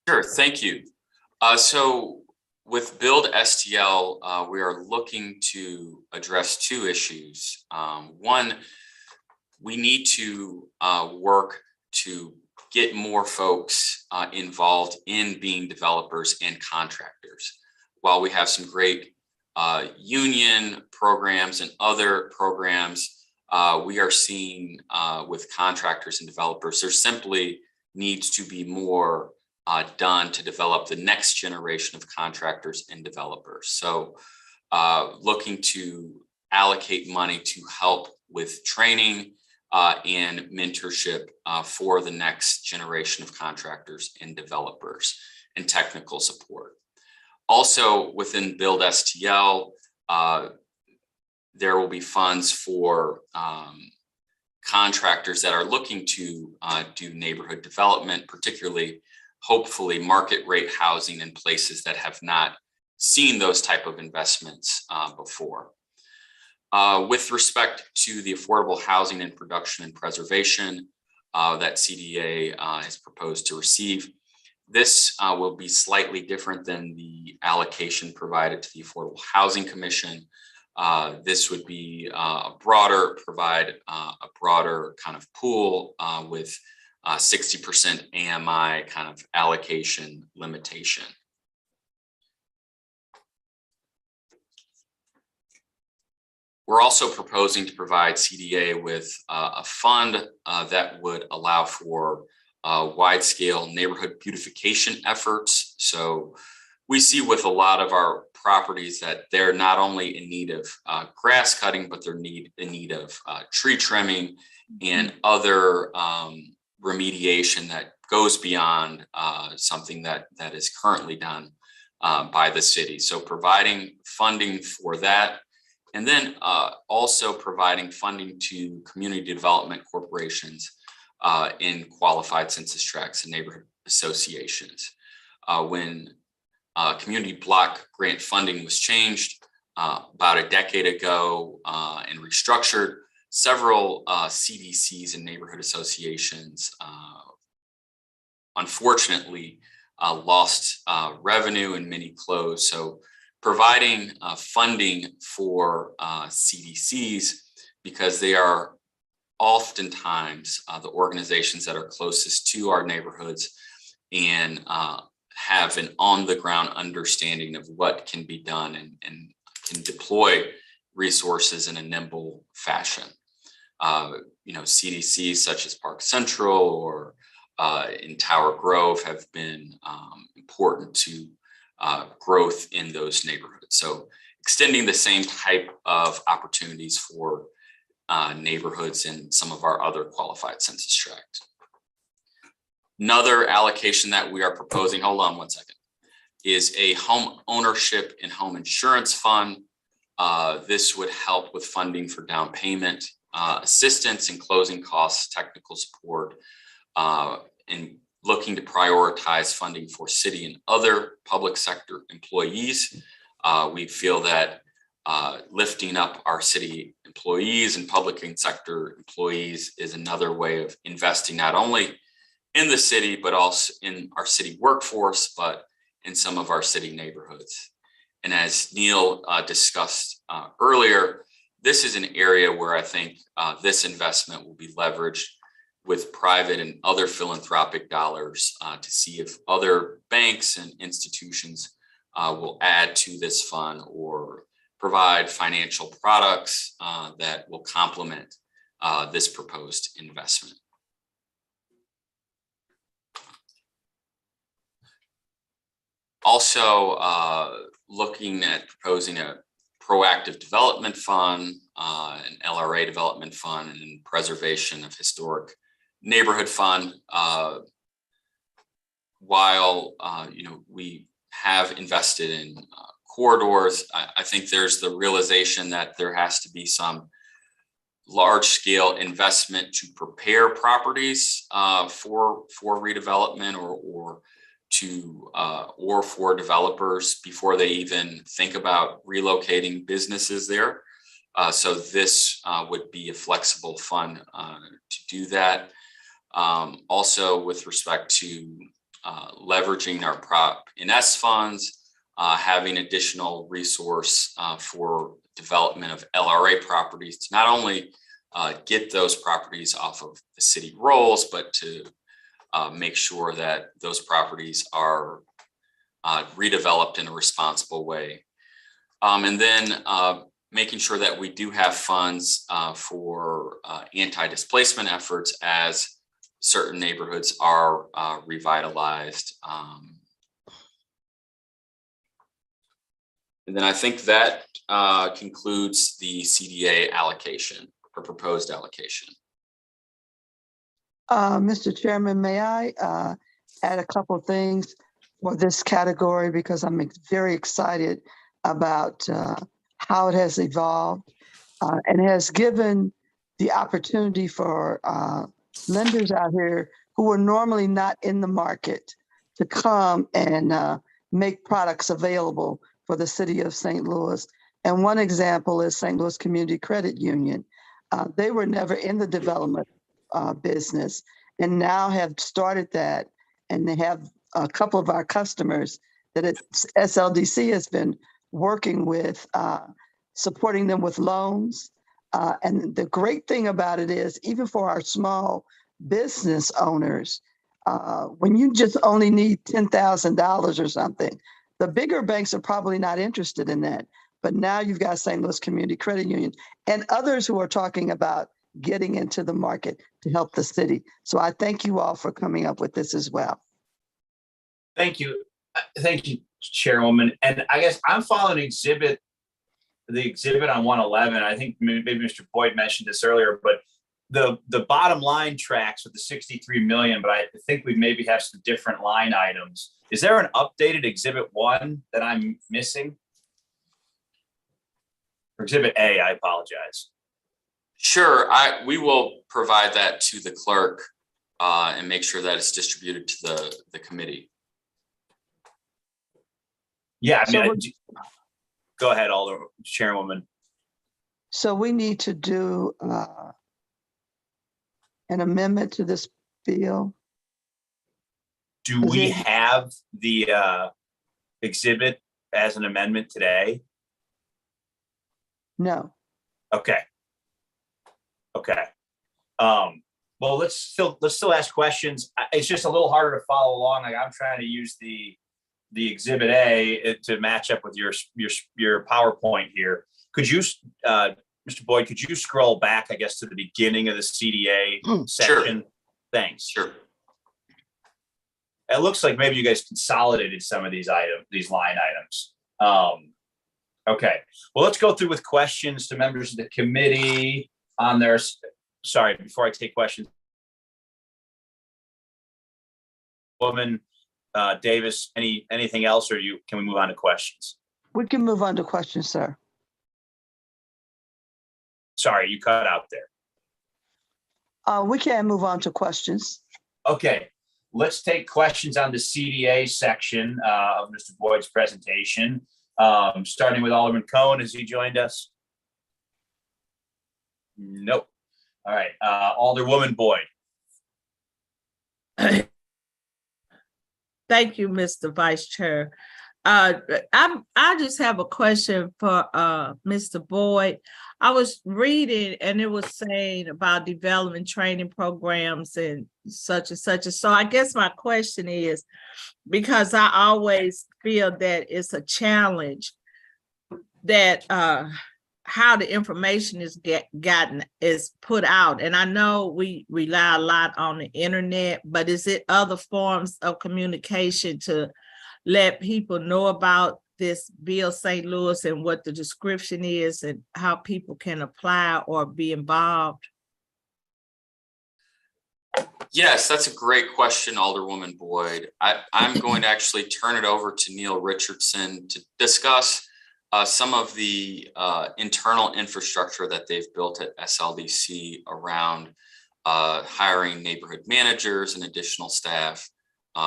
Sure, thank you. So with Build STL, we are looking to address two issues. One, we need to work to get more folks involved in being developers and contractors. While we have some great union programs and other programs, we are seeing with contractors and developers, there simply needs to be more done to develop the next generation of contractors and developers. So looking to allocate money to help with training and mentorship for the next generation of contractors and developers, and technical support. Also within Build STL, there will be funds for contractors that are looking to do neighborhood development, particularly hopefully market rate housing in places that have not seen those type of investments before. With respect to the affordable housing and production and preservation that CDA has proposed to receive, this will be slightly different than the allocation provided to the Affordable Housing Commission. This would be provide a broader kind of pool with 60% AMI kind of allocation limitation. We're also proposing to provide CDA with a fund that would allow for wide-scale neighborhood beautification efforts. So we see with a lot of our properties that they're not only in need of grass cutting, but they're in need of tree trimming and other remediation that goes beyond something that is currently done by the city. So providing funding for that, and then also providing funding to community development corporations in qualified census tracts and neighborhood associations. When community block grant funding was changed about a decade ago and restructured, several CDCs and neighborhood associations unfortunately lost revenue and many closed. So providing funding for CDCs, because they are oftentimes the organizations that are closest to our neighborhoods and have an on-the-ground understanding of what can be done and can deploy resources in a nimble fashion. CDCs such as Park Central or in Tower Grove have been important to growth in those neighborhoods. So extending the same type of opportunities for neighborhoods in some of our other qualified census tracts. Another allocation that we are proposing, hold on one second, is a home ownership and home insurance fund. This would help with funding for down payment, assistance in closing costs, technical support, and looking to prioritize funding for city and other public sector employees. We feel that lifting up our city employees and public sector employees is another way of investing not only in the city, but also in our city workforce, but in some of our city neighborhoods. And as Neil discussed earlier, this is an area where I think this investment will be leveraged with private and other philanthropic dollars to see if other banks and institutions will add to this fund or provide financial products that will complement this proposed investment. Also, looking at proposing a proactive development fund, an LRA development fund, and preservation of historic neighborhood fund. While we have invested in corridors, I think there's the realization that there has to be some large scale investment to prepare properties for redevelopment or for developers before they even think about relocating businesses there. So this would be a flexible fund to do that. Also, with respect to leveraging our Prop NS funds, having additional resource for development of LRA properties to not only get those properties off of the city rolls, but to make sure that those properties are redeveloped in a responsible way. And then making sure that we do have funds for anti-displacement efforts as certain neighborhoods are revitalized. And then I think that concludes the CDA allocation or proposed allocation. Mr. Chairman, may I add a couple of things for this category because I'm very excited about how it has evolved and has given the opportunity for lenders out here who are normally not in the market to come and make products available for the city of St. Louis. And one example is St. Louis Community Credit Union. They were never in the development business and now have started that, and they have a couple of our customers that SLDC has been working with, supporting them with loans. And the great thing about it is, even for our small business owners, when you just only need $10,000 or something, the bigger banks are probably not interested in that. But now you've got St. Louis Community Credit Union and others who are talking about getting into the market to help the city. So I thank you all for coming up with this as well. Thank you. Thank you, Chairwoman. And I guess I'm following the exhibit on 111. I think maybe Mr. Boyd mentioned this earlier, but the bottom line tracks with the 63 million, but I think we maybe have some different line items. Is there an updated exhibit 1 that I'm missing? Or exhibit A, I apologize. Sure, we will provide that to the clerk and make sure that it's distributed to the committee. Yeah, I mean, go ahead, Alder Chairwoman. So we need to do an amendment to this bill. Do we have the exhibit as an amendment today? No. Okay. Well, let's still ask questions. It's just a little harder to follow along. Like I'm trying to use the the exhibit A to match up with your PowerPoint here. Could you, Mr. Boyd, could you scroll back, I guess, to the beginning of the CDA section? Thanks. Sure. It looks like maybe you guys consolidated some of these line items. Okay, well, let's go through with questions to members of the committee on their, sorry, before I take questions. Woman, Davis, anything else, or can we move on to questions? We can move on to questions, sir. Sorry, you cut out there. We can move on to questions. Okay, let's take questions on the CDA section of Mr. Boyd's presentation. Starting with Alderman Cohen, has he joined us? Nope. All right, Alderwoman Boyd. Thank you, Mr. Vice Chair. I just have a question for Mr. Boyd. I was reading and it was saying about development training programs and such and such. And so I guess my question is, because I always feel that it's a challenge that how the information is put out. And I know we rely a lot on the internet, but is it other forms of communication to let people know about this Build St. Louis and what the description is and how people can apply or be involved? Yes, that's a great question, Alderwoman Boyd. I'm going to actually turn it over to Neil Richardson to discuss some of the internal infrastructure that they've built at SLDC around hiring neighborhood managers and additional staff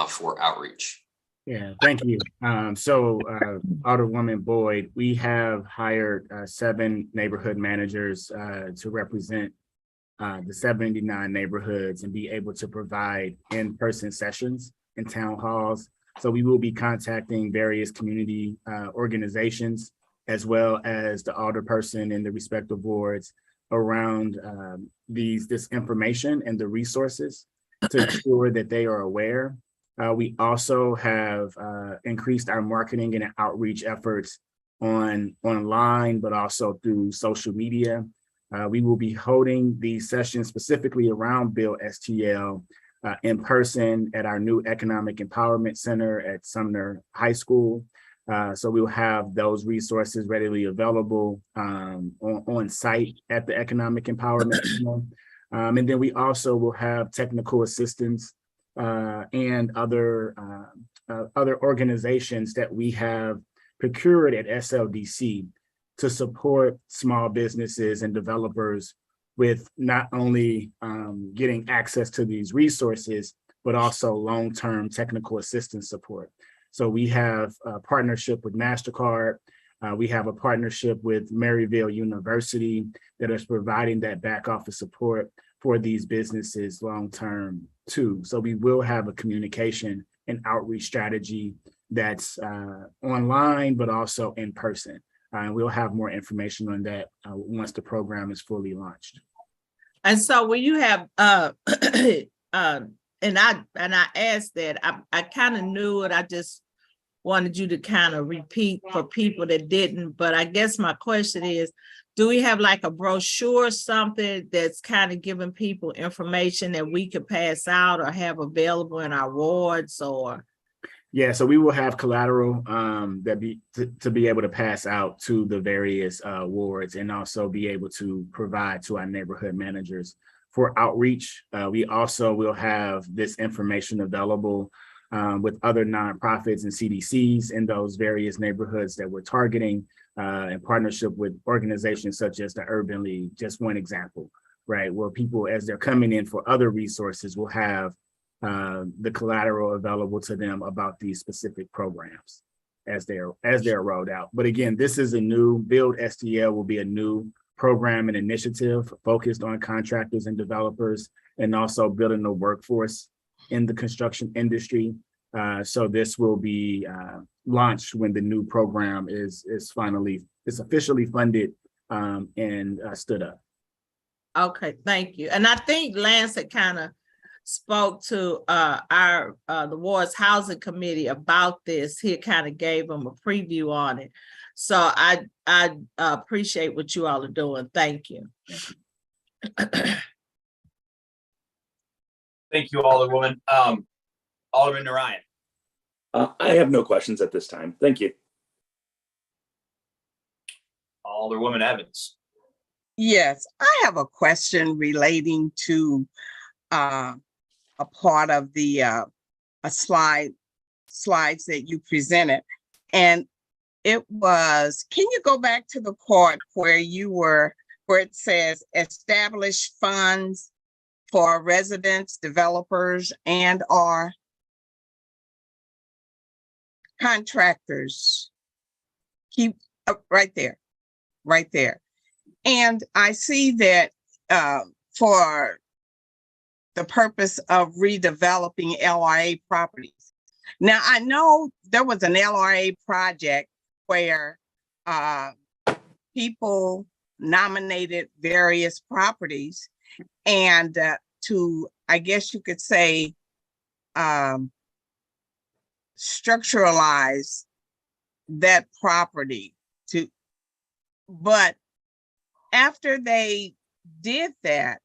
for outreach. Yeah, thank you. Alderwoman Boyd, we have hired 7 neighborhood managers to represent the 79 neighborhoods and be able to provide in-person sessions in town halls. So we will be contacting various community organizations as well as the alderperson and the respective boards around this information and the resources to ensure that they are aware. We also have increased our marketing and outreach efforts online, but also through social media. We will be holding these sessions specifically around Build STL in person at our new Economic Empowerment Center at Sumner High School. So we will have those resources readily available on site at the Economic Empowerment Center. And then we also will have technical assistance and other organizations that we have procured at SLDC to support small businesses and developers with not only getting access to these resources, but also long-term technical assistance support. So we have a partnership with MasterCard. We have a partnership with Maryville University that is providing that back office support for these businesses long-term too. So we will have a communication and outreach strategy that's online, but also in person. We'll have more information on that once the program is fully launched. And so when you have, and I asked that, I kind of knew it, I just wanted you to kind of repeat for people that didn't, but I guess my question is, do we have like a brochure or something that's kind of giving people information that we could pass out or have available in our wards or? Yeah, so we will have collateral to be able to pass out to the various wards and also be able to provide to our neighborhood managers for outreach. We also will have this information available with other nonprofits and CDCs in those various neighborhoods that we're targeting in partnership with organizations such as the Urban League, just one example, right? Where people, as they're coming in for other resources, will have the collateral available to them about these specific programs as they're rolled out. But again, this is a new Build STL will be a new program and initiative focused on contractors and developers and also building the workforce in the construction industry. So this will be launched when the new program is officially funded and stood up. Okay, thank you. And I think Lance had kind of spoke to the ward's housing committee about this, he kind of gave them a preview on it. So I appreciate what you all are doing. Thank you. Thank you, Alderwoman. Alderman Narayan. I have no questions at this time. Thank you. Alderwoman Evans. Yes, I have a question relating to a part of the a slides that you presented. And it was, can you go back to the part where it says establish funds for residents, developers, and or contractors? Keep right there. And I see that for the purpose of redeveloping LRA properties. Now, I know there was an LRA project where people nominated various properties and to, I guess you could say, structuralize that property but after they did that,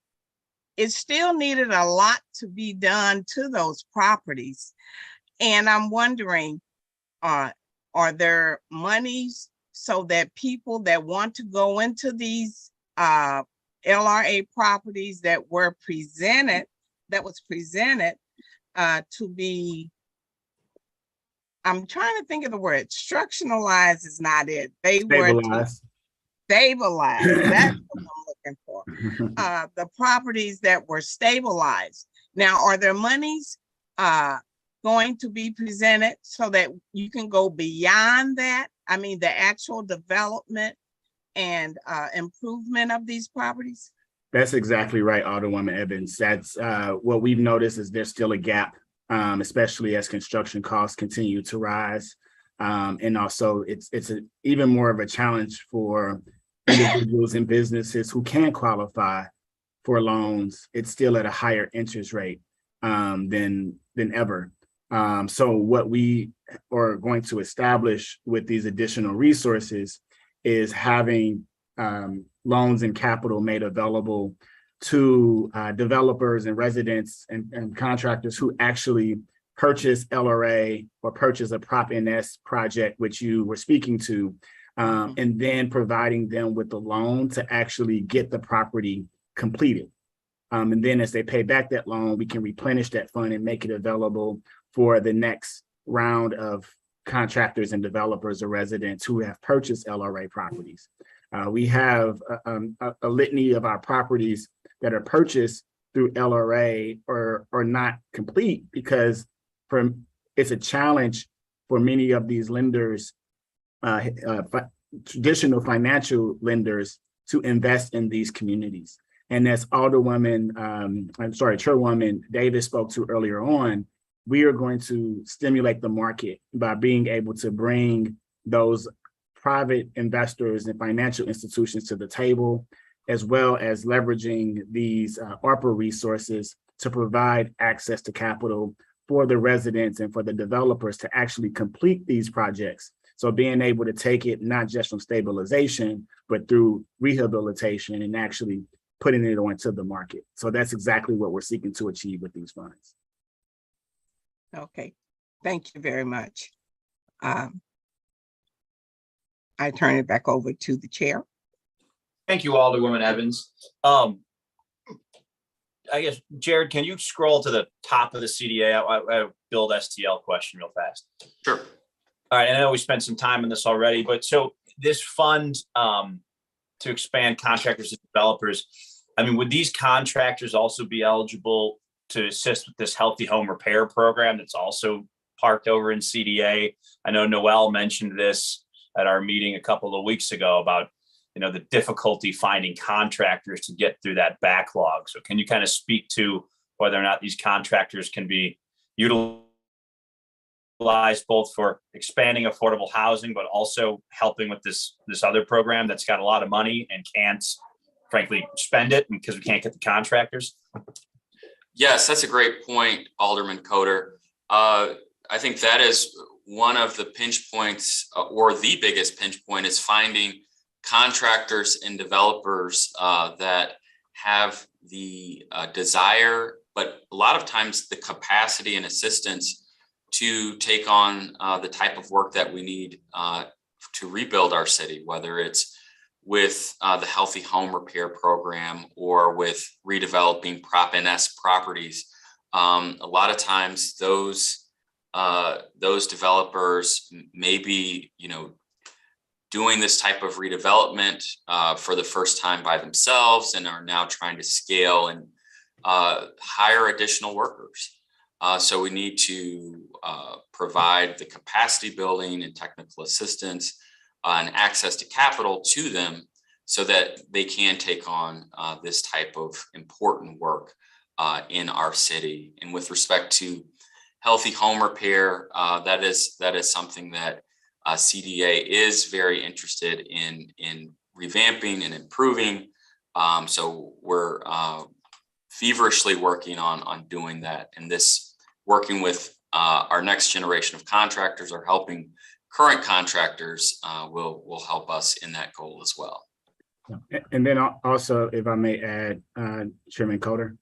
it still needed a lot to be done to those properties. And I'm wondering, are there monies so that people that want to go into these LRA properties that was presented to be, I'm trying to think of the word, structuralize is not it. They were to stabilize. That's what I'm looking for. The properties that were stabilized. Now, are there monies going to be presented so that you can go beyond that? I mean, the actual development and improvement of these properties? That's exactly right, Alderwoman Evans. That's what we've noticed is there's still a gap, especially as construction costs continue to rise. And also it's even more of a challenge for individuals and businesses who can qualify for loans. It's still at a higher interest rate than ever. So what we are going to establish with these additional resources is having loans and capital made available to developers and residents and contractors who actually purchase LRA or purchase a Prop NS project, which you were speaking to, and then providing them with the loan to actually get the property completed. And then as they pay back that loan, we can replenish that fund and make it available for the next round of contractors and developers or residents who have purchased LRA properties. We have a litany of our properties that are purchased through LRA or not complete because it's a challenge for many of these lenders, traditional financial lenders, to invest in these communities. And as Chairwoman Davis spoke to earlier on, we are going to stimulate the market by being able to bring those private investors and financial institutions to the table, as well as leveraging these ARPA resources to provide access to capital for the residents and for the developers to actually complete these projects. So being able to take it not just from stabilization, but through rehabilitation and actually putting it onto the market. So that's exactly what we're seeking to achieve with these funds. Okay, thank you very much. I turn it back over to the chair. Thank you, Alderwoman Evans. I guess, Jared, can you scroll to the top of the CDA? I build STL question real fast. Sure. All right, I know we spent some time on this already, but so this fund to expand contractors and developers, I mean, would these contractors also be eligible to assist with this healthy home repair program that's also parked over in CDA? I know Noel mentioned this at our meeting a couple of weeks ago about, you know, the difficulty finding contractors to get through that backlog. So can you kind of speak to whether or not these contractors can be utilized both for expanding affordable housing, but also helping with this other program that's got a lot of money and can't, frankly, spend it because we can't get the contractors? Yes, that's a great point, Alderman Coder. I think that is one of the pinch points, or the biggest pinch point, is finding contractors and developers that have the desire, but a lot of times the capacity and assistance to take on the type of work that we need to rebuild our city, whether it's with the Healthy Home Repair Program or with redeveloping Prop NS properties. A lot of times those developers may be, doing this type of redevelopment for the first time by themselves and are now trying to scale and hire additional workers. So we need to provide the capacity building and technical assistance and access to capital to them so that they can take on this type of important work in our city. And with respect to Healthy Home Repair, that is something that CDA is very interested in revamping and improving. So we're feverishly working on doing that. And this, working with our next generation of contractors, or helping current contractors, will help us in that goal as well. And then also, if I may add, Chairman Coder.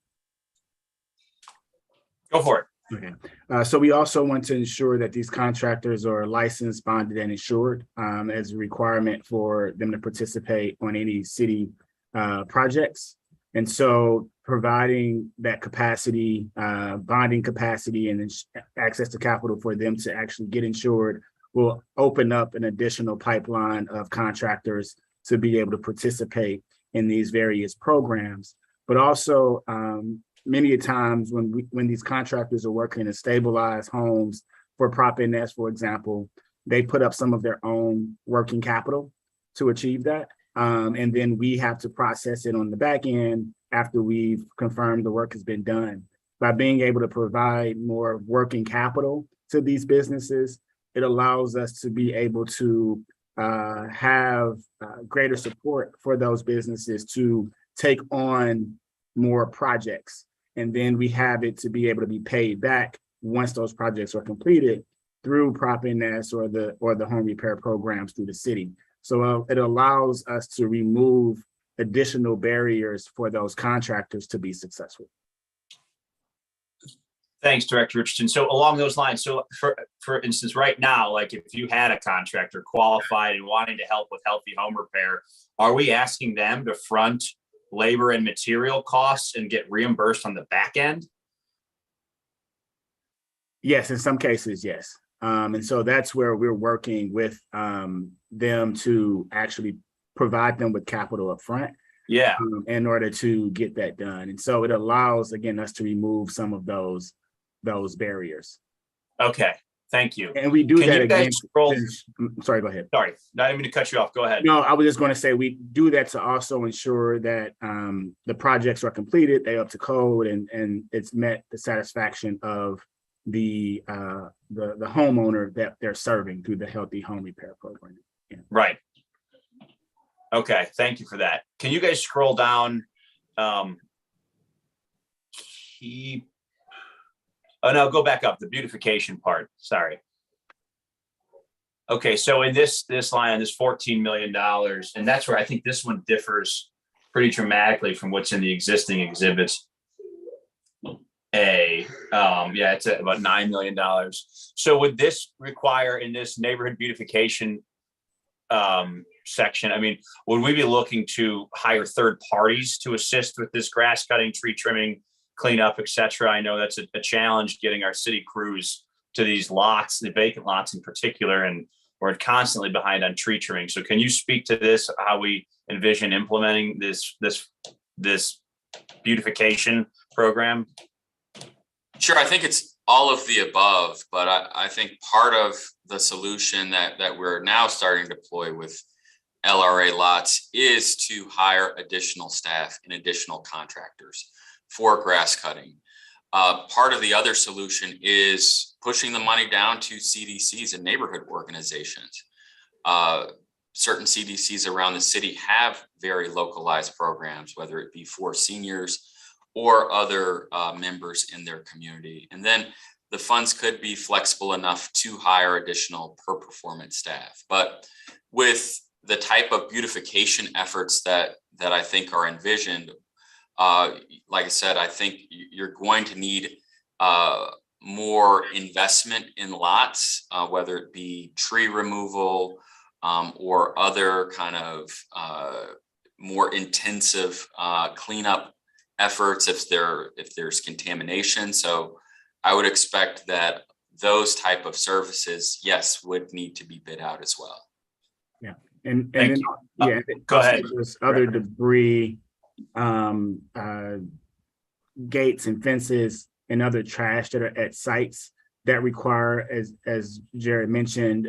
Go for it. Okay. So we also want to ensure that these contractors are licensed, bonded, and insured as a requirement for them to participate on any city projects. And so providing that capacity, bonding capacity, and access to capital for them to actually get insured will open up an additional pipeline of contractors to be able to participate in these various programs. But also, many times when these contractors are working to stabilize homes for Prop NS, for example, they put up some of their own working capital to achieve that. And then we have to process it on the back end after we've confirmed the work has been done. By being able to provide more working capital to these businesses, it allows us to be able to have greater support for those businesses to take on more projects. And then we have it to be able to be paid back once those projects are completed through Prop NS or the home repair programs through the city. So it allows us to remove additional barriers for those contractors to be successful. Thanks, Director Richardson. So along those lines, so for instance, right now, like if you had a contractor qualified and wanting to help with Healthy Home Repair, are we asking them to front labor and material costs and get reimbursed on the back end? Yes, in some cases, yes. And so that's where we're working with them to actually provide them with capital up front. Yeah. In order to get that done. And so it allows, again, us to remove some of those barriers. Okay, thank you. And we do Can that you guys again. Sorry, go ahead. Sorry, not even to cut you off. Go ahead. No, I was just going to say we do that to also ensure that the projects are completed, they're up to code, and it's met the satisfaction of the homeowner that they're serving through the Healthy Home Repair Program. Yeah. Right. Okay, thank you for that. Can you guys scroll down? Oh no, go back up, the beautification part, sorry. Okay, so in this line, this $14 million, and that's where I think this one differs pretty dramatically from what's in the existing exhibits A. Yeah, it's at about $9 million. So would this require, in this neighborhood beautification section, I mean, would we be looking to hire third parties to assist with this grass cutting, tree trimming, cleanup, et cetera? I know that's a challenge getting our city crews to these lots, the vacant lots in particular, and we're constantly behind on tree trimming. So can you speak to this, how we envision implementing this beautification program? Sure, I think it's all of the above, but I think part of the solution that we're now starting to deploy with LRA lots is to hire additional staff and additional contractors for grass cutting. Part of the other solution is pushing the money down to CDCs and neighborhood organizations. Certain CDCs around the city have very localized programs, whether it be for seniors or other members in their community. And then the funds could be flexible enough to hire additional per performance staff. But with the type of beautification efforts that I think are envisioned, like I said, I think you're going to need more investment in lots, whether it be tree removal or other kind of more intensive cleanup efforts if there's contamination. So I would expect that those type of services, yes, would need to be bid out as well. Yeah, and Thank then, you. yeah, Go ahead. there's other debris, gates and fences and other trash that are at sites that require, as Jared mentioned,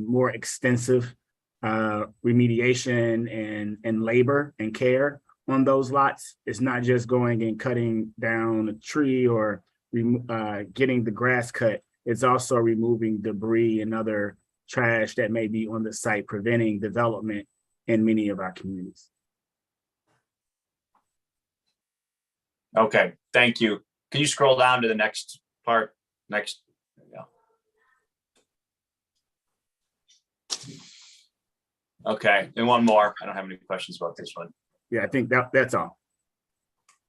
more extensive remediation and labor and care on those lots. It's not just going and cutting down a tree or getting the grass cut. It's also removing debris and other trash that may be on the site, preventing development in many of our communities. Okay, thank you. Can you scroll down to the next part? Next. There you go. Okay, and one more. I don't have any questions about this one. Yeah, I think that's all.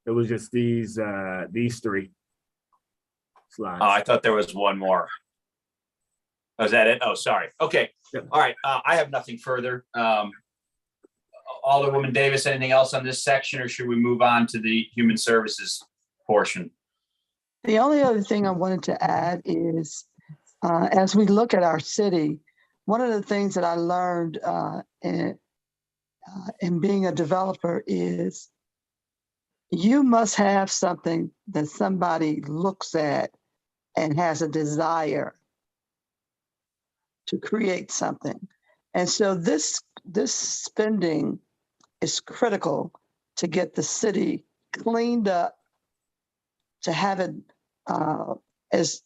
It was just these three slides. Oh, I thought there was one more. Oh, is that it? Oh, sorry. Okay. Yep. All right. I have nothing further. Alderwoman Davis, anything else on this section, or should we move on to the human services portion? The only other thing I wanted to add is, as we look at our city, one of the things that I learned in being a developer is you must have something that somebody looks at and has a desire to create something. And so this spending is critical to get the city cleaned up, to have it, as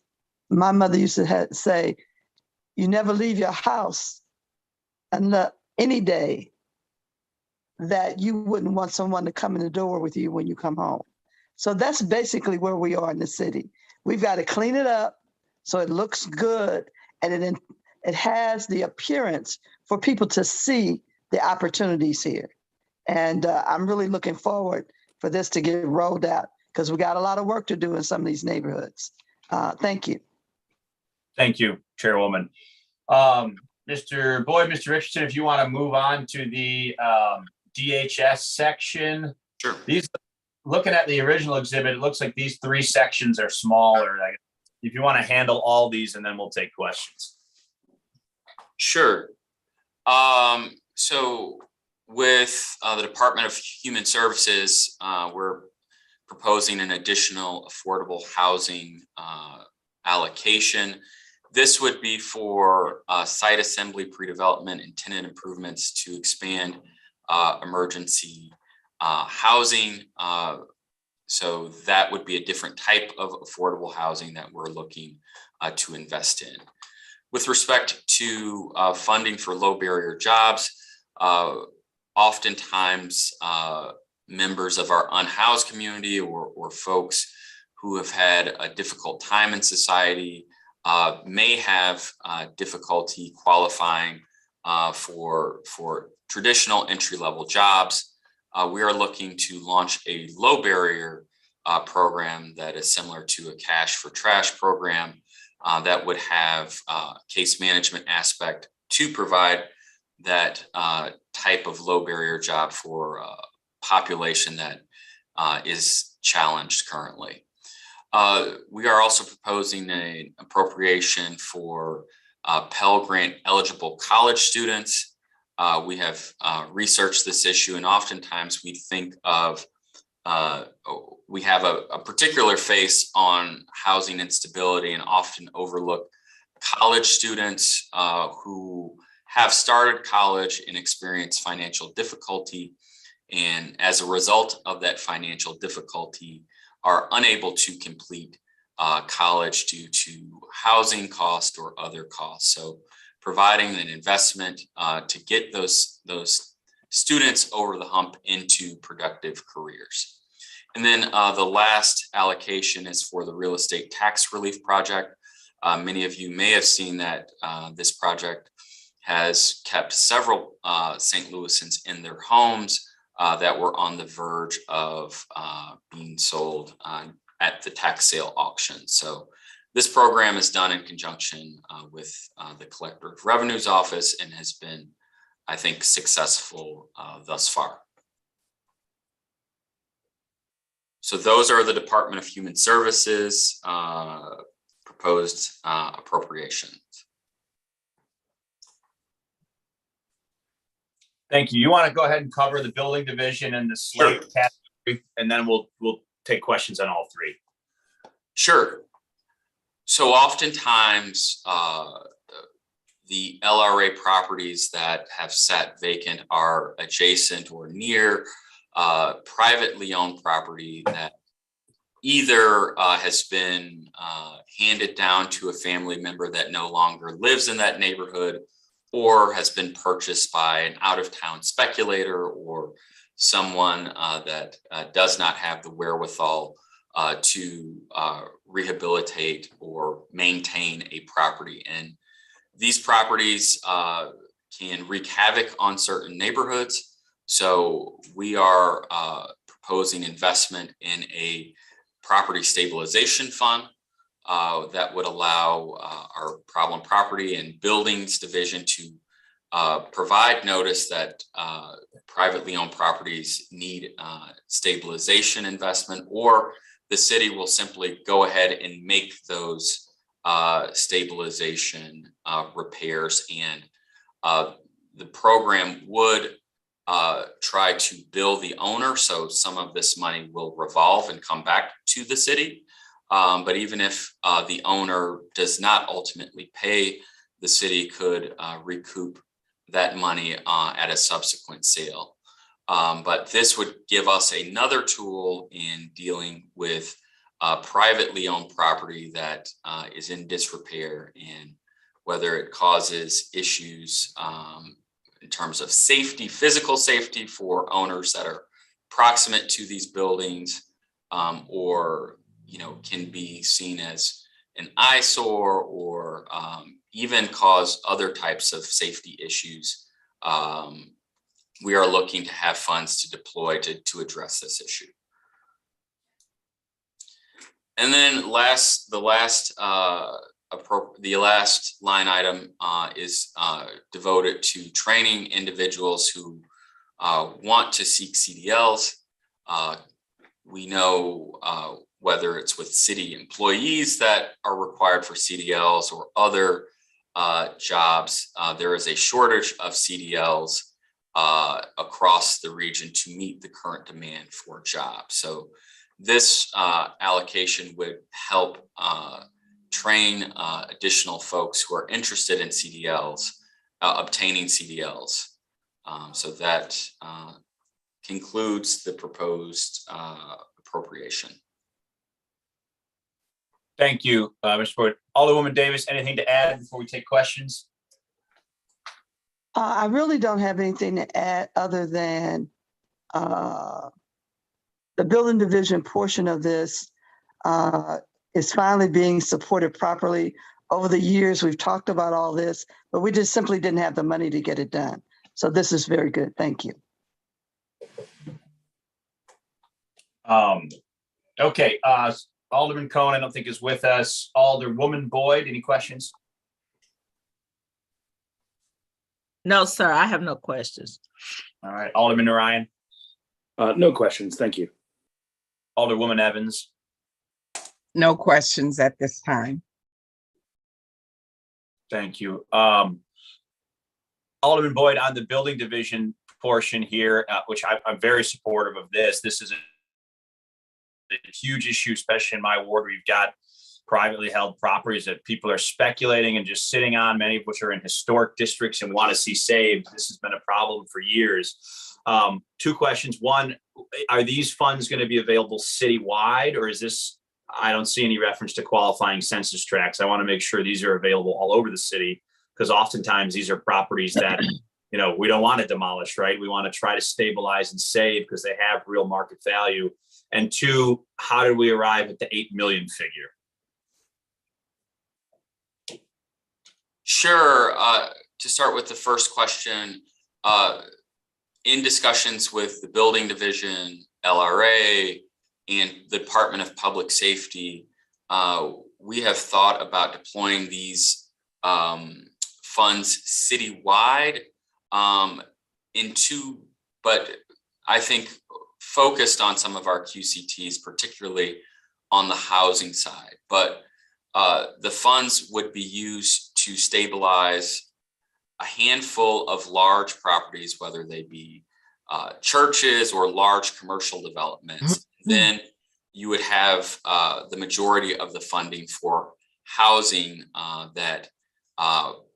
my mother used to say, you never leave your house any day that you wouldn't want someone to come in the door with you when you come home. So that's basically where we are in the city. We've got to clean it up so it looks good, and it has the appearance for people to see the opportunities here. And I'm really looking forward for this to get rolled out, because we got a lot of work to do in some of these neighborhoods. Thank you. Thank you, Chairwoman. Mr. Boyd, Mr. Richardson, if you want to move on to the DHS section. Sure. Looking at the original exhibit, it looks like these three sections are smaller. If you want to handle all these, and then we'll take questions. Sure. So with the Department of Human Services, we're proposing an additional affordable housing allocation. This would be for site assembly, pre-development, and tenant improvements to expand emergency housing. So that would be a different type of affordable housing that we're looking to invest in. With respect to funding for low barrier jobs, oftentimes members of our unhoused community or folks who have had a difficult time in society may have difficulty qualifying for traditional entry-level jobs. We are looking to launch a low barrier program that is similar to a cash for trash program that would have case management aspect to provide that type of low barrier job for a population that is challenged currently. We are also proposing an appropriation for Pell Grant eligible college students. We have researched this issue, and oftentimes we think of, we have a particular face on housing instability and often overlook college students who have started college and experience financial difficulty. And as a result of that financial difficulty, are unable to complete college due to housing cost or other costs. So providing an investment to get those students over the hump into productive careers. And then the last allocation is for the real estate tax relief project. Many of you may have seen that this project has kept several St. Louisans in their homes that were on the verge of being sold at the tax sale auction. So this program is done in conjunction with the Collector of Revenue's office and has been, I think, successful thus far. So those are the Department of Human Services proposed appropriations. Thank you. You want to go ahead and cover the building division and the slate category, and then we'll take questions on all three. Sure. So oftentimes, the LRA properties that have sat vacant are adjacent or near privately owned property that either has been handed down to a family member that no longer lives in that neighborhood, or has been purchased by an out-of-town speculator or someone that does not have the wherewithal to rehabilitate or maintain a property. And these properties can wreak havoc on certain neighborhoods. So we are proposing investment in a property stabilization fund that would allow our problem property and buildings division to provide notice that privately owned properties need stabilization investment, or the city will simply go ahead and make those stabilization repairs. And the program would try to bill the owner. So some of this money will revolve and come back to the city. But even if the owner does not ultimately pay, the city could recoup that money at a subsequent sale. But this would give us another tool in dealing with privately owned property that is in disrepair, and whether it causes issues in terms of safety, physical safety for owners that are proximate to these buildings, or can be seen as an eyesore, or even cause other types of safety issues. We are looking to have funds to deploy to address this issue. And then the last line item is devoted to training individuals who want to seek CDLs. We know whether it's with city employees that are required for CDLs or other jobs, there is a shortage of CDLs across the region to meet the current demand for jobs. So this allocation would help train additional folks who are interested in CDLs, obtaining CDLs. So that concludes the proposed appropriation. Thank you, Mr. Boyd. Alderwoman Davis, anything to add before we take questions? I really don't have anything to add other than the building division portion of this is finally being supported properly. Over the years, we've talked about all this, but we just simply didn't have the money to get it done. So this is very good. Thank you. Okay, Alderman Cohen, I don't think is with us. Alderwoman Boyd, any questions? No, sir, I have no questions. All right, Alderman Ryan. No questions. Thank you. Alderwoman Evans. No questions at this time. Thank you. Alderman Boyd, on the building division portion here, which I'm very supportive of this. This is a huge issue, especially in my ward, where you've got privately held properties that people are speculating and just sitting on, many of which are in historic districts and want to see saved. This has been a problem for years. Two questions. One, are these funds going to be available citywide, or is this, I don't see any reference to qualifying census tracts. I want to make sure these are available all over the city, because oftentimes these are properties that, we don't want to demolish, right? We want to try to stabilize and save because they have real market value. And two, how did we arrive at the 8 million figure? Sure. To start with the first question, in discussions with the building division, LRA, and the Department of Public Safety, we have thought about deploying these funds citywide but I think focused on some of our QCTs, particularly on the housing side. But the funds would be used to stabilize a handful of large properties, whether they be churches or large commercial developments. Then you would have the majority of the funding for housing that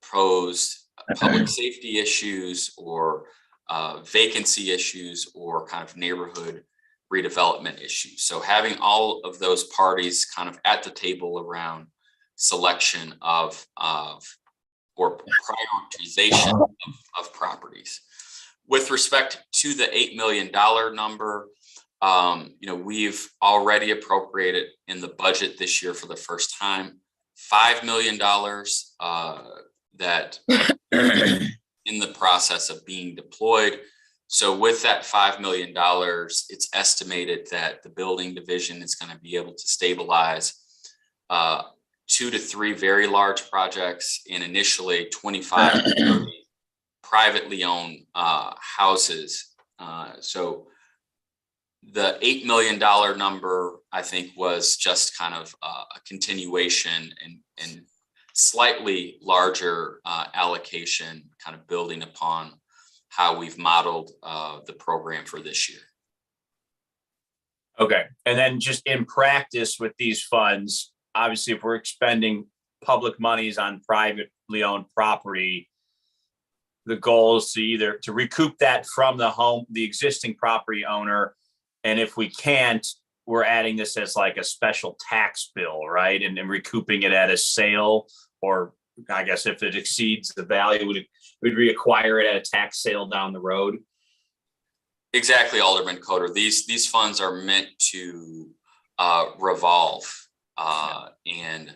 pose public safety issues or vacancy issues or kind of neighborhood redevelopment issues. So having all of those parties kind of at the table around selection of or prioritization of properties. With respect to the $8 million number, we've already appropriated in the budget this year for the first time $5 million that in the process of being deployed. So with that $5 million, it's estimated that the building division is going to be able to stabilize 2 to 3 very large projects and initially 25 to 30 privately owned houses. So the $8 million number, I think, was just kind of a continuation and slightly larger allocation, kind of building upon how we've modeled the program for this year. Okay, and then just in practice with these funds, obviously, if we're expending public monies on privately owned property, the goal is to either to recoup that from the existing property owner, and if we can't, we're adding this as like a special tax bill, right? And recouping it at a sale, or I guess if it exceeds the value, we'd reacquire it at a tax sale down the road. Exactly, Alderman Coder. These funds are meant to revolve and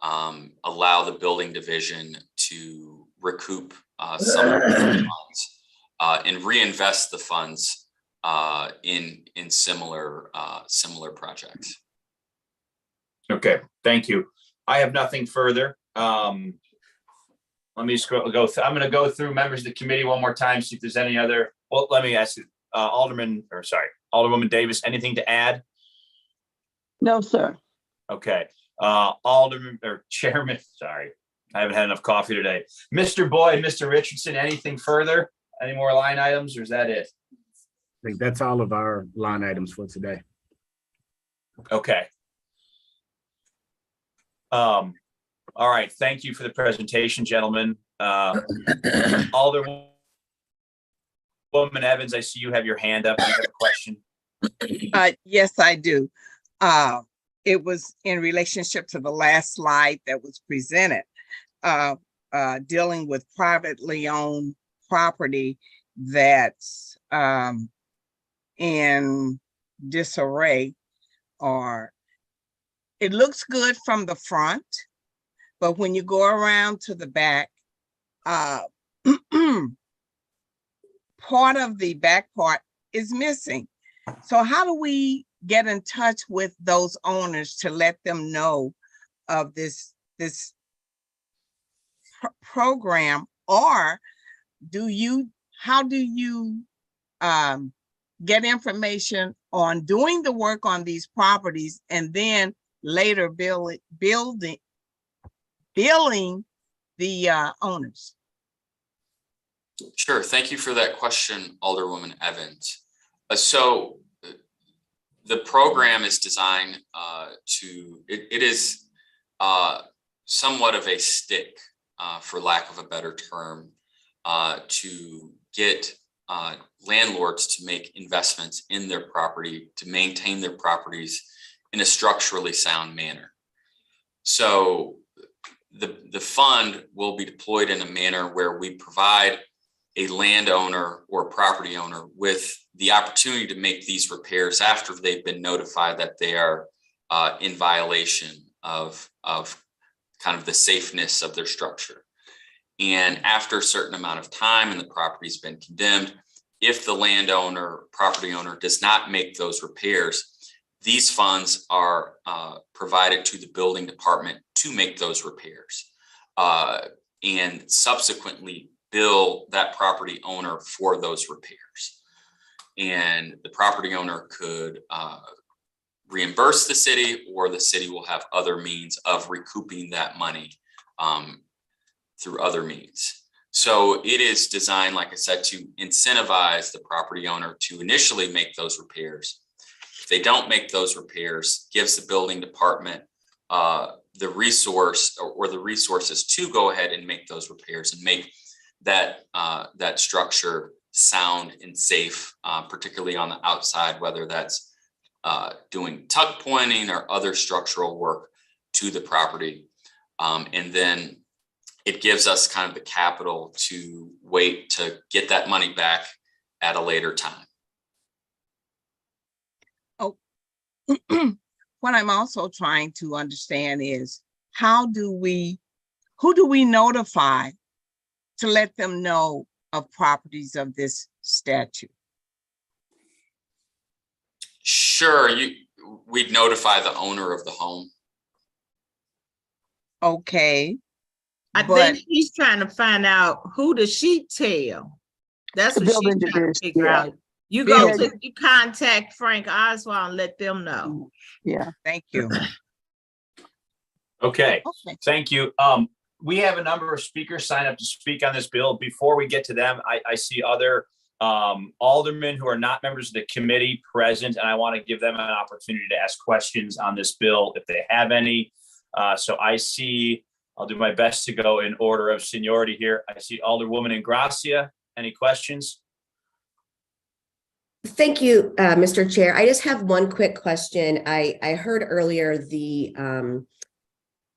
allow the building division to recoup some of the funds and reinvest the funds in similar projects. Okay, thank you. I have nothing further. Let me I'm going to go through members of the committee one more time, see if there's any other. Well, let me ask you, Alderwoman Davis, anything to add? No, sir. Okay. Alderman or Chairman, sorry, I haven't had enough coffee today. Mr. Boyd, Mr. Richardson, anything further? Any more line items, or is that it? I think that's all of our line items for today. Okay. All right. Thank you for the presentation, gentlemen. Alderwoman Evans, I see you have your hand up. You have a question. Yes, I do. It was in relationship to the last slide that was presented, dealing with privately owned property that's in disarray, or it looks good from the front, but when you go around to the back, part of the back part is missing. So how do we get in touch with those owners to let them know of this program, or how do you get information on doing the work on these properties and then later billing the owners? Sure. Thank you for that question, Alderwoman Evans. So the program is designed it is somewhat of a stick, for lack of a better term, to get landlords to make investments in their property, to maintain their properties in a structurally sound manner. So the fund will be deployed in a manner where we provide a landowner or property owner with the opportunity to make these repairs after they've been notified that they are in violation of kind of the safeness of their structure. And after a certain amount of time and the property's been condemned, if the landowner, property owner does not make those repairs, these funds are provided to the building department to make those repairs and subsequently bill that property owner for those repairs. And the property owner could reimburse the city, or the city will have other means of recouping that money through other means. So it is designed, like I said, to incentivize the property owner to initially make those repairs. If they don't make those repairs, gives the building department the resource or the resources to go ahead and make those repairs and make that that structure sound and safe, particularly on the outside, whether that's doing tuck pointing or other structural work to the property. And then it gives us kind of the capital to wait to get that money back at a later time. Oh, what I'm also trying to understand is who do we notify to let them know of properties of this statute? Sure, we'd notify the owner of the home. Okay. I think he's trying to find out who does she tell. That's what she's trying to figure out. You you contact Frank Oswald and let them know. Yeah. Thank you. Okay, thank you. We have a number of speakers sign up to speak on this bill. Before we get to them, I see other aldermen who are not members of the committee present, and I want to give them an opportunity to ask questions on this bill if they have any. So I see, I'll do my best to go in order of seniority here. I see Alderwoman Ingracia. Any questions? Thank you, Mr. Chair. I just have one quick question. I heard earlier the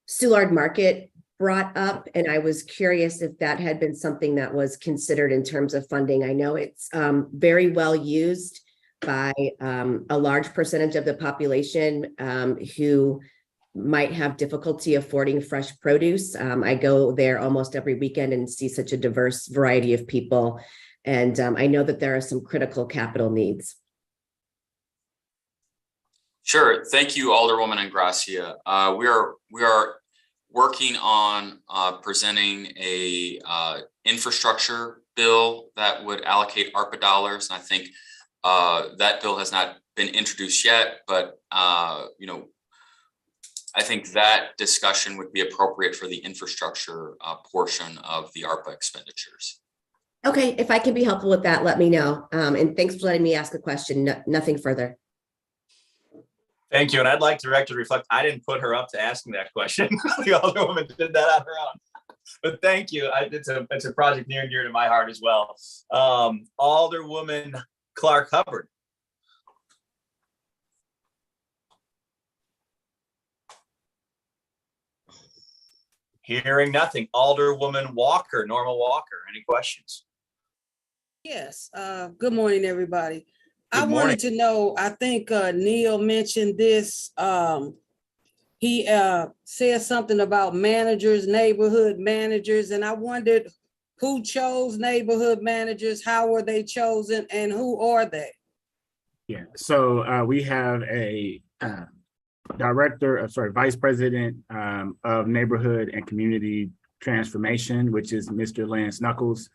Soulard Market brought up, and I was curious if that had been something that was considered in terms of funding. I know it's very well used by a large percentage of the population who might have difficulty affording fresh produce. I go there almost every weekend and see such a diverse variety of people. And I know that there are some critical capital needs. Sure. Thank you, Alderwoman Ingracia. We are working on presenting a infrastructure bill that would allocate ARPA dollars. And I think that bill has not been introduced yet, but I think that discussion would be appropriate for the infrastructure portion of the ARPA expenditures. Okay, if I can be helpful with that, let me know. And thanks for letting me ask a question. Nothing further. Thank you. And I'd like the director to reflect, I didn't put her up to asking that question. The Alderwoman did that on her own. But thank you. It's a project near and dear to my heart as well. Alderwoman Clark Hubbard. Hearing nothing. Alderwoman Walker, Norma Walker, any questions? Yes, good morning, everybody. Good I morning. wanted to know, I think Neil mentioned this. He said something about managers, neighborhood managers, and I wondered who chose neighborhood managers, how were they chosen, and who are they? Yeah, so we have a vice president of neighborhood and community transformation, which is Mr. Lance Knuckles.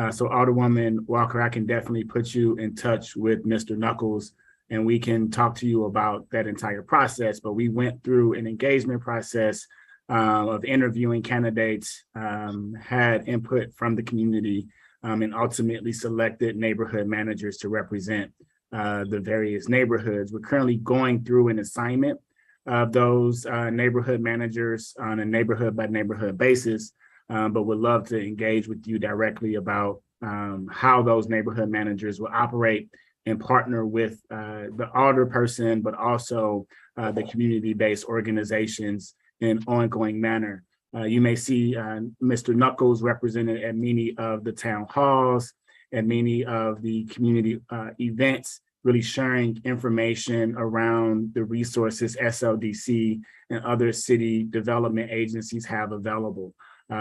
So Alderwoman Walker, I can definitely put you in touch with Mr. Knuckles and we can talk to you about that entire process. But we went through an engagement process of interviewing candidates, had input from the community, and ultimately selected neighborhood managers to represent the various neighborhoods. We're currently going through an assignment of those neighborhood managers on a neighborhood by neighborhood basis, but would love to engage with you directly about how those neighborhood managers will operate and partner with the alderperson, but also the community-based organizations in an ongoing manner. You may see Mr. Knuckles represented at many of the town halls, at many of the community events, really sharing information around the resources SLDC and other city development agencies have available.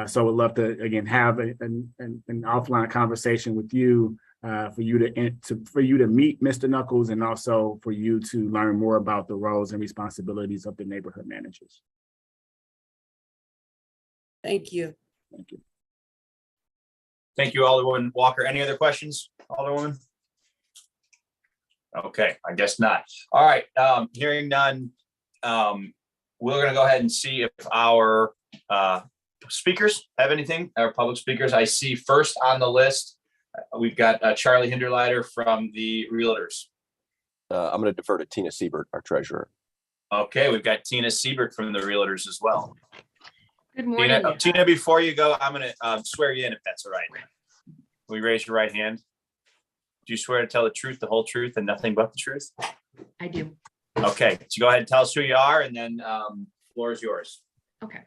So I would love to, again, have an offline conversation with you for you to meet Mr. Knuckles, and also for you to learn more about the roles and responsibilities of the neighborhood managers. Thank you. Thank you. Thank you, Alderwoman Walker. Any other questions, Alderwoman? Okay, I guess not. All right, hearing none, we're gonna go ahead and see if our speakers have anything, our public speakers. I see first on the list, we've got Charlie Hinderleiter from the Realtors. I'm going to defer to Tina Siebert, our treasurer. Okay, we've got Tina Siebert from the Realtors as well. Good morning. Tina, before you go, I'm going to swear you in if that's all right. Will you raise your right hand? Do you swear to tell the truth, the whole truth, and nothing but the truth? I do. Okay, so go ahead and tell us who you are, and then floor is yours. Okay.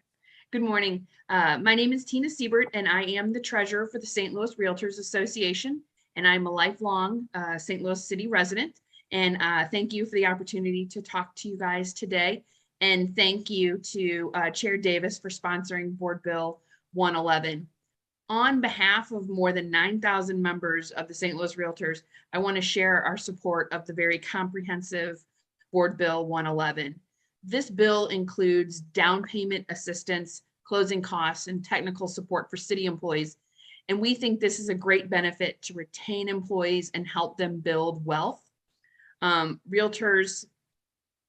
Good morning. My name is Tina Siebert, and I am the treasurer for the St. Louis Realtors Association, and I'm a lifelong St. Louis City resident. And thank you for the opportunity to talk to you guys today. And thank you to Chair Davis for sponsoring Board Bill 111. On behalf of more than 9,000 members of the St. Louis Realtors, I want to share our support of the very comprehensive Board Bill 111. This bill includes down payment assistance, closing costs, and technical support for city employees. And we think this is a great benefit to retain employees and help them build wealth. Realtors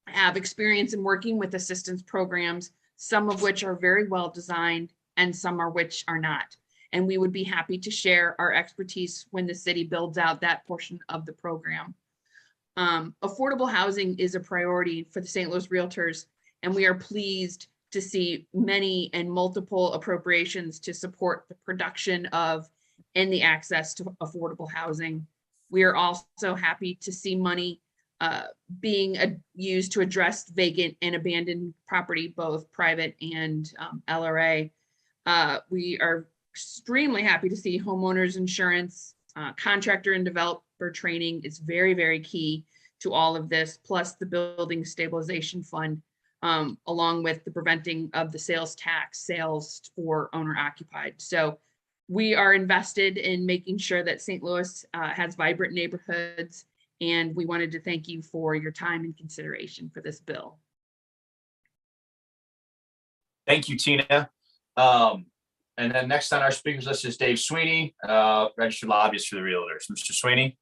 have experience in working with assistance programs, some of which are very well designed and some are which are not. And we would be happy to share our expertise when the city builds out that portion of the program. Affordable housing is a priority for the St. Louis Realtors, and we are pleased to see many and multiple appropriations to support the production of and the access to affordable housing. We are also happy to see money being used to address vacant and abandoned property, both private and LRA. We are extremely happy to see homeowners insurance, contractor and developer training is very, very key to all of this, plus the building stabilization fund, along with the preventing of the sales tax sales for owner occupied. So we are invested in making sure that St. Louis has vibrant neighborhoods, and we wanted to thank you for your time and consideration for this bill. Thank you, Tina. And then next on our speakers list is Dave Sweeney, registered lobbyist for the Realtors. Mr. Sweeney.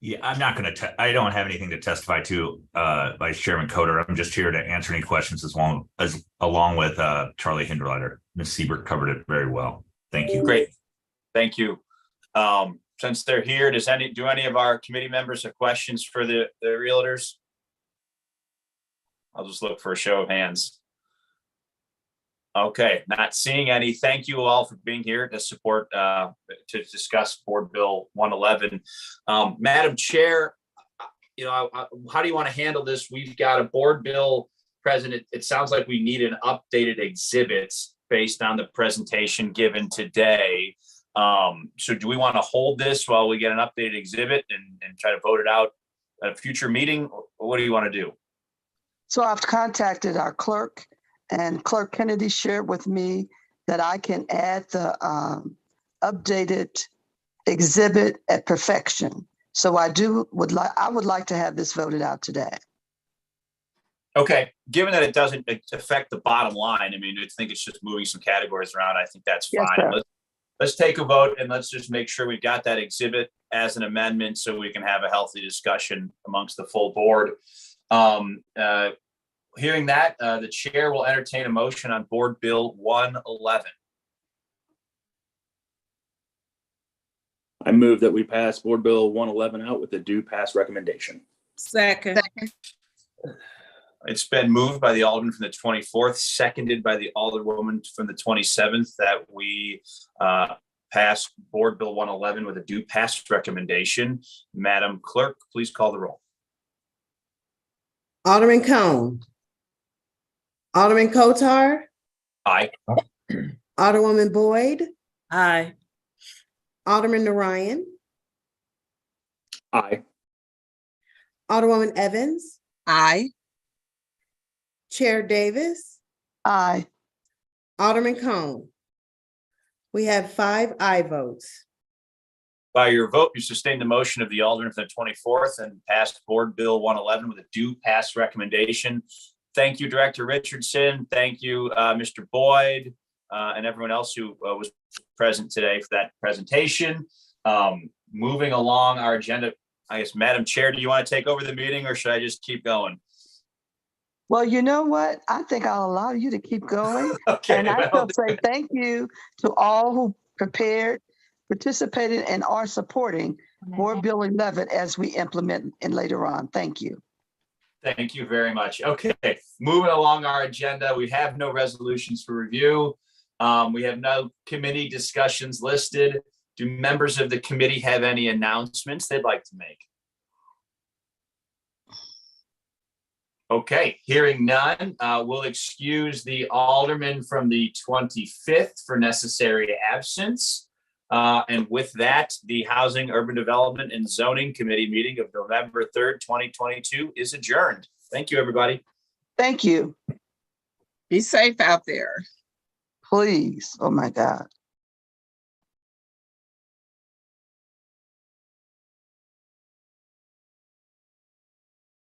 Yeah, I'm not going to, I don't have anything to testify to, Vice Chairman Coder. I'm just here to answer any questions along with Charlie Hinderleiter. Ms. Siebert covered it very well. Thank you. Great. Thank you. Since they're here, do any of our committee members have questions for the Realtors? I'll just look for a show of hands. Okay, not seeing any. Thank you all for being here to support, to discuss Board Bill 111. Madam Chair, how do you want to handle this? We've got a board bill president. It sounds like we need an updated exhibits based on the presentation given today. So do we want to hold this while we get an updated exhibit and try to vote it out at a future meeting? Or what do you want to do? So I've contacted our clerk, and Clerk Kennedy shared with me that I can add the updated exhibit at perfection. So I would like to have this voted out today. Okay, given that it doesn't affect the bottom line, I mean, I think it's just moving some categories around. I think that's fine. Yes, let's take a vote and let's just make sure we've got that exhibit as an amendment so we can have a healthy discussion amongst the full board. Hearing that, the chair will entertain a motion on Board Bill 111. I move that we pass Board Bill 111 out with a due pass recommendation. Second. It's been moved by the Alderman from the 24th, seconded by the Alderwoman from the 27th, that we pass Board Bill 111 with a due pass recommendation. Madam Clerk, please call the roll. Alderman Cone. Alderman Kotar. Aye. Alderwoman Boyd, Aye. Alderman Orion, Aye. Alderwoman Evans, Aye. Chair Davis, Aye. Alderman Cone. We have 5 aye votes. By your vote, you sustain the motion of the Alderman from the 24th and passed Board Bill 111 with a due pass recommendation. Thank you, Director Richardson. Thank you, Mr. Boyd, and everyone else who was present today for that presentation. Moving along our agenda, I guess, Madam Chair, do you want to take over the meeting or should I just keep going? Well, you know what? I think I'll allow you to keep going. Okay, And I well, shall say thank you to all who prepared, participated, and are supporting Board Bill 11 as we implement it later on. Thank you. Thank you very much. Okay, moving along our agenda, we have no resolutions for review. We have no committee discussions listed. Do members of the committee have any announcements they'd like to make? Okay, hearing none, we'll excuse the alderman from the 25th for necessary absence. And with that, the Housing, Urban Development and Zoning Committee meeting of November 3rd, 2022 is adjourned. Thank you, everybody. Thank you. Be safe out there. Please. Oh, my God.